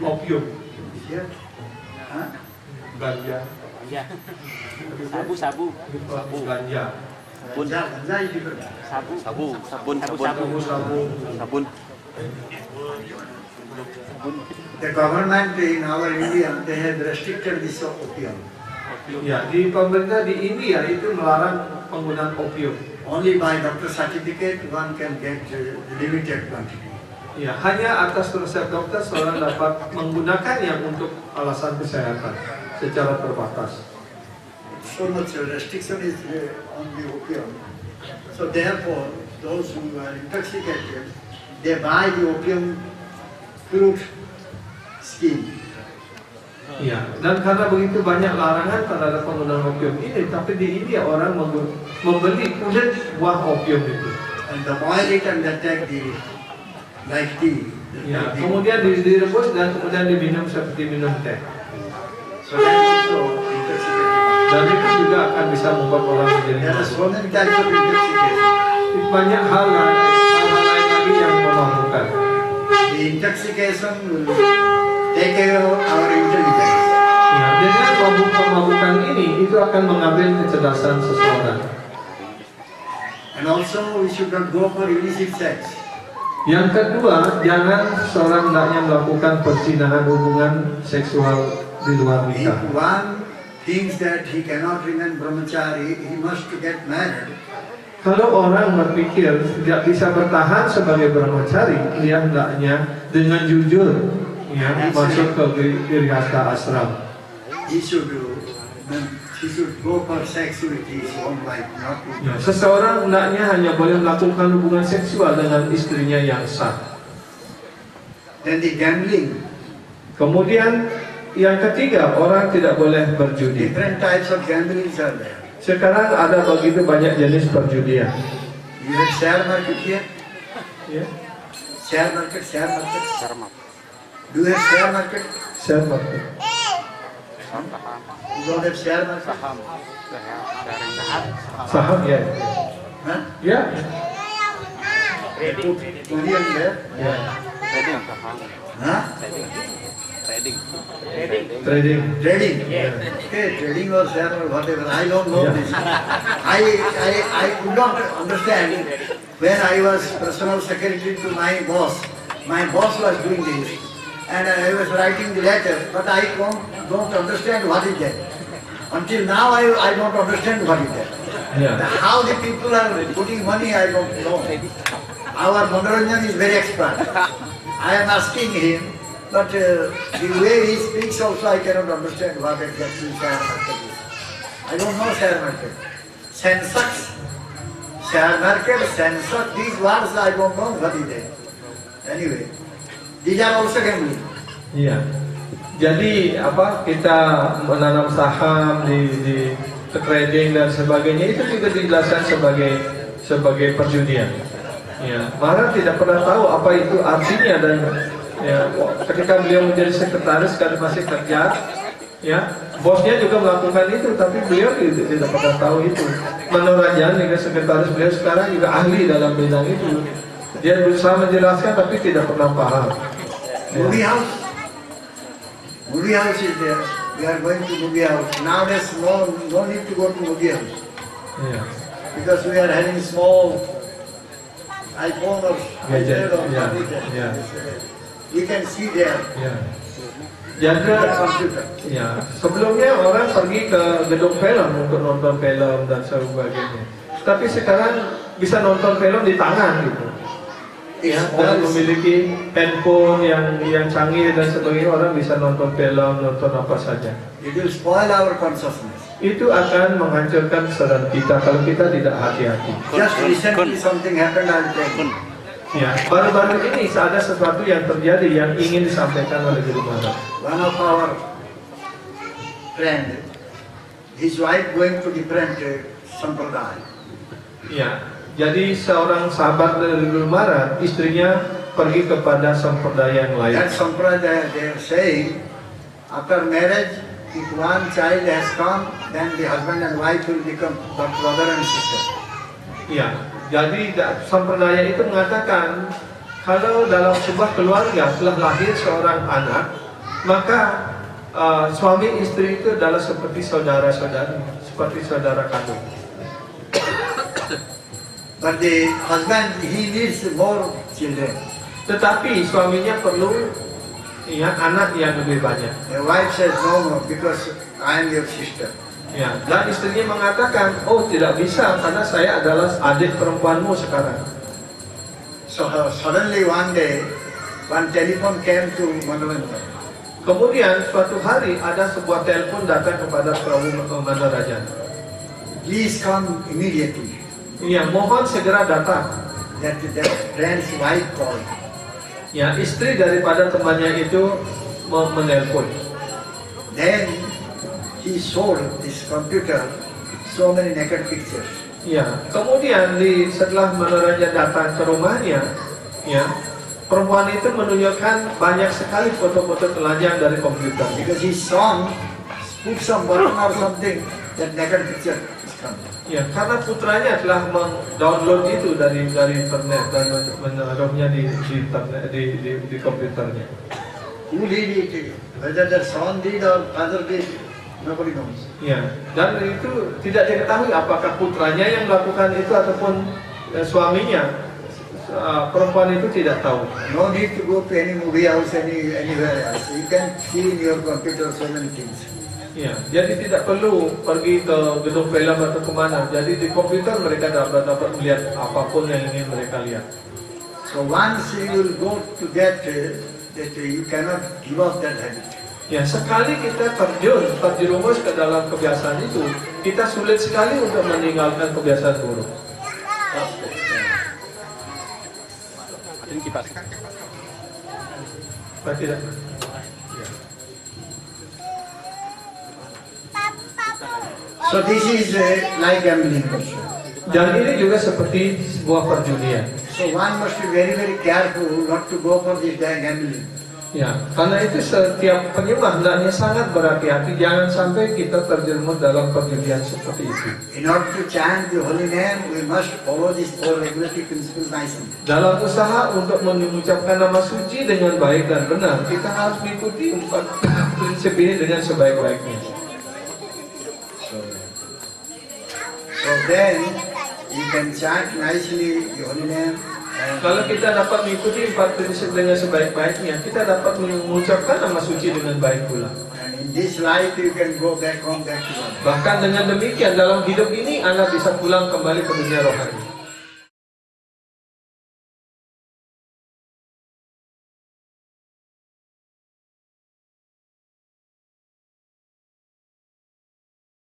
Opium, Is here. Huh? ganja, Sabu. ganja. Ganja is different. Sabun. The government in our India, they have restricted this opium. Ya, di pemerintah di India itu melarang penggunaan opium. Only by doctor certificate one can get limited quantity. Ya, hanya atas resep dokter seorang dapat menggunakannya untuk alasan kesehatan secara terbatas. So much restriction is on the opium. So therefore, those who are intoxicated, they buy the opium fruit scheme. Ya, dan karena begitu banyak larangan terhadap penggunaan opium ini, tapi di India orang membeli kulit buah opium itu. And they boil it and they take the like tea. Ya, kemudian direbus dan kemudian diminum seperti minum teh. So that also intoxicating. Dan itu juga akan bisa membuat orang menjadi There are mabuk. so many types of intoxication. Banyak hal lain lagi yang memabukkan. The intoxication will take away our intelligence. Ya, dengan pemabukan ini itu akan mengambil kecerdasan seseorang. And also we should not go for illicit sex. Yang kedua, jangan seorang hendaknya melakukan perzinahan hubungan seksual di luar If nikah. one thinks that he cannot remain brahmachari, he must get married. Kalau orang berpikir tidak bisa bertahan sebagai brahmachari, dia hendaknya dengan jujur ya, masuk ke grihastha ashram. He should go for sex with his own wife, not with Ya, seseorang hendaknya hanya boleh melakukan hubungan seksual dengan istrinya yang sah. Then the gambling, Kemudian yang ketiga, orang tidak boleh berjudi. different types of gamblings are there. Sekarang ada begitu banyak jenis perjudian. You have share market here, Ya, share market. Do you have share market? share market. You don't have share market? Saham ya. Huh? Ya. Put money on there? Ya. Huh? Trading. Trading. Okay, trading or share or whatever. I don't know Yeah. this. I could not understand when I was personal secretary to my boss. My boss was doing this, and I was writing the letter, but I don't understand what is that. Until now, I don't understand what is that. Ya. How the people are putting money, I don't know. Our Manoranjan is very expert. I am asking him, but the way he speaks also, I cannot understand what exactly share market is. I don't know share market. Sensex, share market, Sensex, these words I don't know what is it. Anyway, these are also gambling. Iya. Jadi apa kita menanam saham di trading dan sebagainya itu juga dijelaskan sebagai perjudian. Ya, Maharaj tidak pernah tahu apa itu artinya dan ya, ketika beliau menjadi sekretaris kan masih kerja, ya bosnya juga melakukan itu, tapi beliau tidak pernah tahu itu. Manoranjan juga sekretaris beliau sekarang juga ahli dalam bidang itu. Dia berusaha menjelaskan tapi tidak pernah paham. Movie house. Movie house is there. We are going to movie house. Nowadays, no need to go to movie house. Ya. Because we are having small iPhone or Gadget, iPad or yeah, computer. yeah. We can see there Ya. the Jadi computer. ya, sebelumnya orang pergi ke gedung film untuk nonton film dan sebagainya. Tapi sekarang bisa nonton film di tangan gitu. Ya, dan memiliki handphone yang canggih dan sebagainya, orang bisa nonton film, nonton apa saja. It will spoil our consciousness. Itu akan menghancurkan kesadaran kita kalau kita tidak hati-hati. Just recently something happened, I'll tell you. Ya, baru-baru ini ada sesuatu yang terjadi yang ingin disampaikan oleh Guru Maharaj. One of our friend, his wife going to different sampradaya. Ya, jadi seorang sahabat dari Guru Maharaj, istrinya pergi kepada sampradaya yang lain. That sampradaya, they are saying, after marriage, if one child has come, then the husband and wife will become brother and sister. Ya, jadi sampradaya itu mengatakan kalau dalam sebuah keluarga telah lahir seorang anak, maka suami istri itu adalah seperti saudara-saudari, seperti saudara kandung. But the husband, he needs more children. Tetapi suaminya perlu ya anak yang lebih banyak. The wife says, no, no, because I am your sister. Ya, dan istrinya mengatakan, oh tidak bisa karena saya adalah adik perempuanmu sekarang. So suddenly one day, one telephone came to Manavendra. Kemudian suatu hari ada sebuah telepon datang kepada Prabu Mandarajan. Please come immediately. Ya, mohon segera datang. That friend's wife called. Ya, istri daripada temannya itu menelpon. Then he showed this computer so many naked pictures. Ya, kemudian setelah Mandarajan datang ke rumahnya, ya, perempuan itu menunjukkan banyak sekali foto-foto telanjang dari komputer. Because his son put some button or something, that naked picture is coming. Ya, karena putranya telah mendownload itu dari internet dan menaruhnya di internet di komputernya. Who did it? Whether the son did or father did, nobody knows. Ya, dan itu tidak diketahui apakah putranya yang melakukan itu ataupun suaminya. Perempuan itu tidak tahu. No need to go to any movie house, anywhere else. You can see in your computer so many things. Ya, jadi tidak perlu pergi ke gedung film atau kemana. Jadi di komputer mereka dapat melihat apapun yang ingin mereka lihat. So once you will go to that you cannot give up that habit. Ya, sekali kita terjerumus ke dalam kebiasaan itu, kita sulit sekali untuk meninggalkan kebiasaan buruk. Pak tidak. So this is like gambling also. Dan ini juga seperti sebuah perjudian. So one must be very, very careful not to go for this gambling. Ya, karena itu setiap penyembah hendaknya sangat berhati-hati jangan sampai kita terjerumus dalam perjudian seperti itu. In order to chant the holy name, we must follow these four regulatory principles nicely. Dalam usaha untuk mengucapkan nama suci dengan baik dan benar, kita harus mengikuti 4 prinsip ini dengan sebaik-baiknya. So then you can chant nicely the holy name. Kalau kita dapat mengikuti 4 prinsip dengan sebaik-baiknya, kita dapat mengucapkan nama suci dengan baik pula. And in this life you can go back home, back to God. Bahkan dengan demikian dalam hidup ini Anda bisa pulang kembali ke dunia rohani.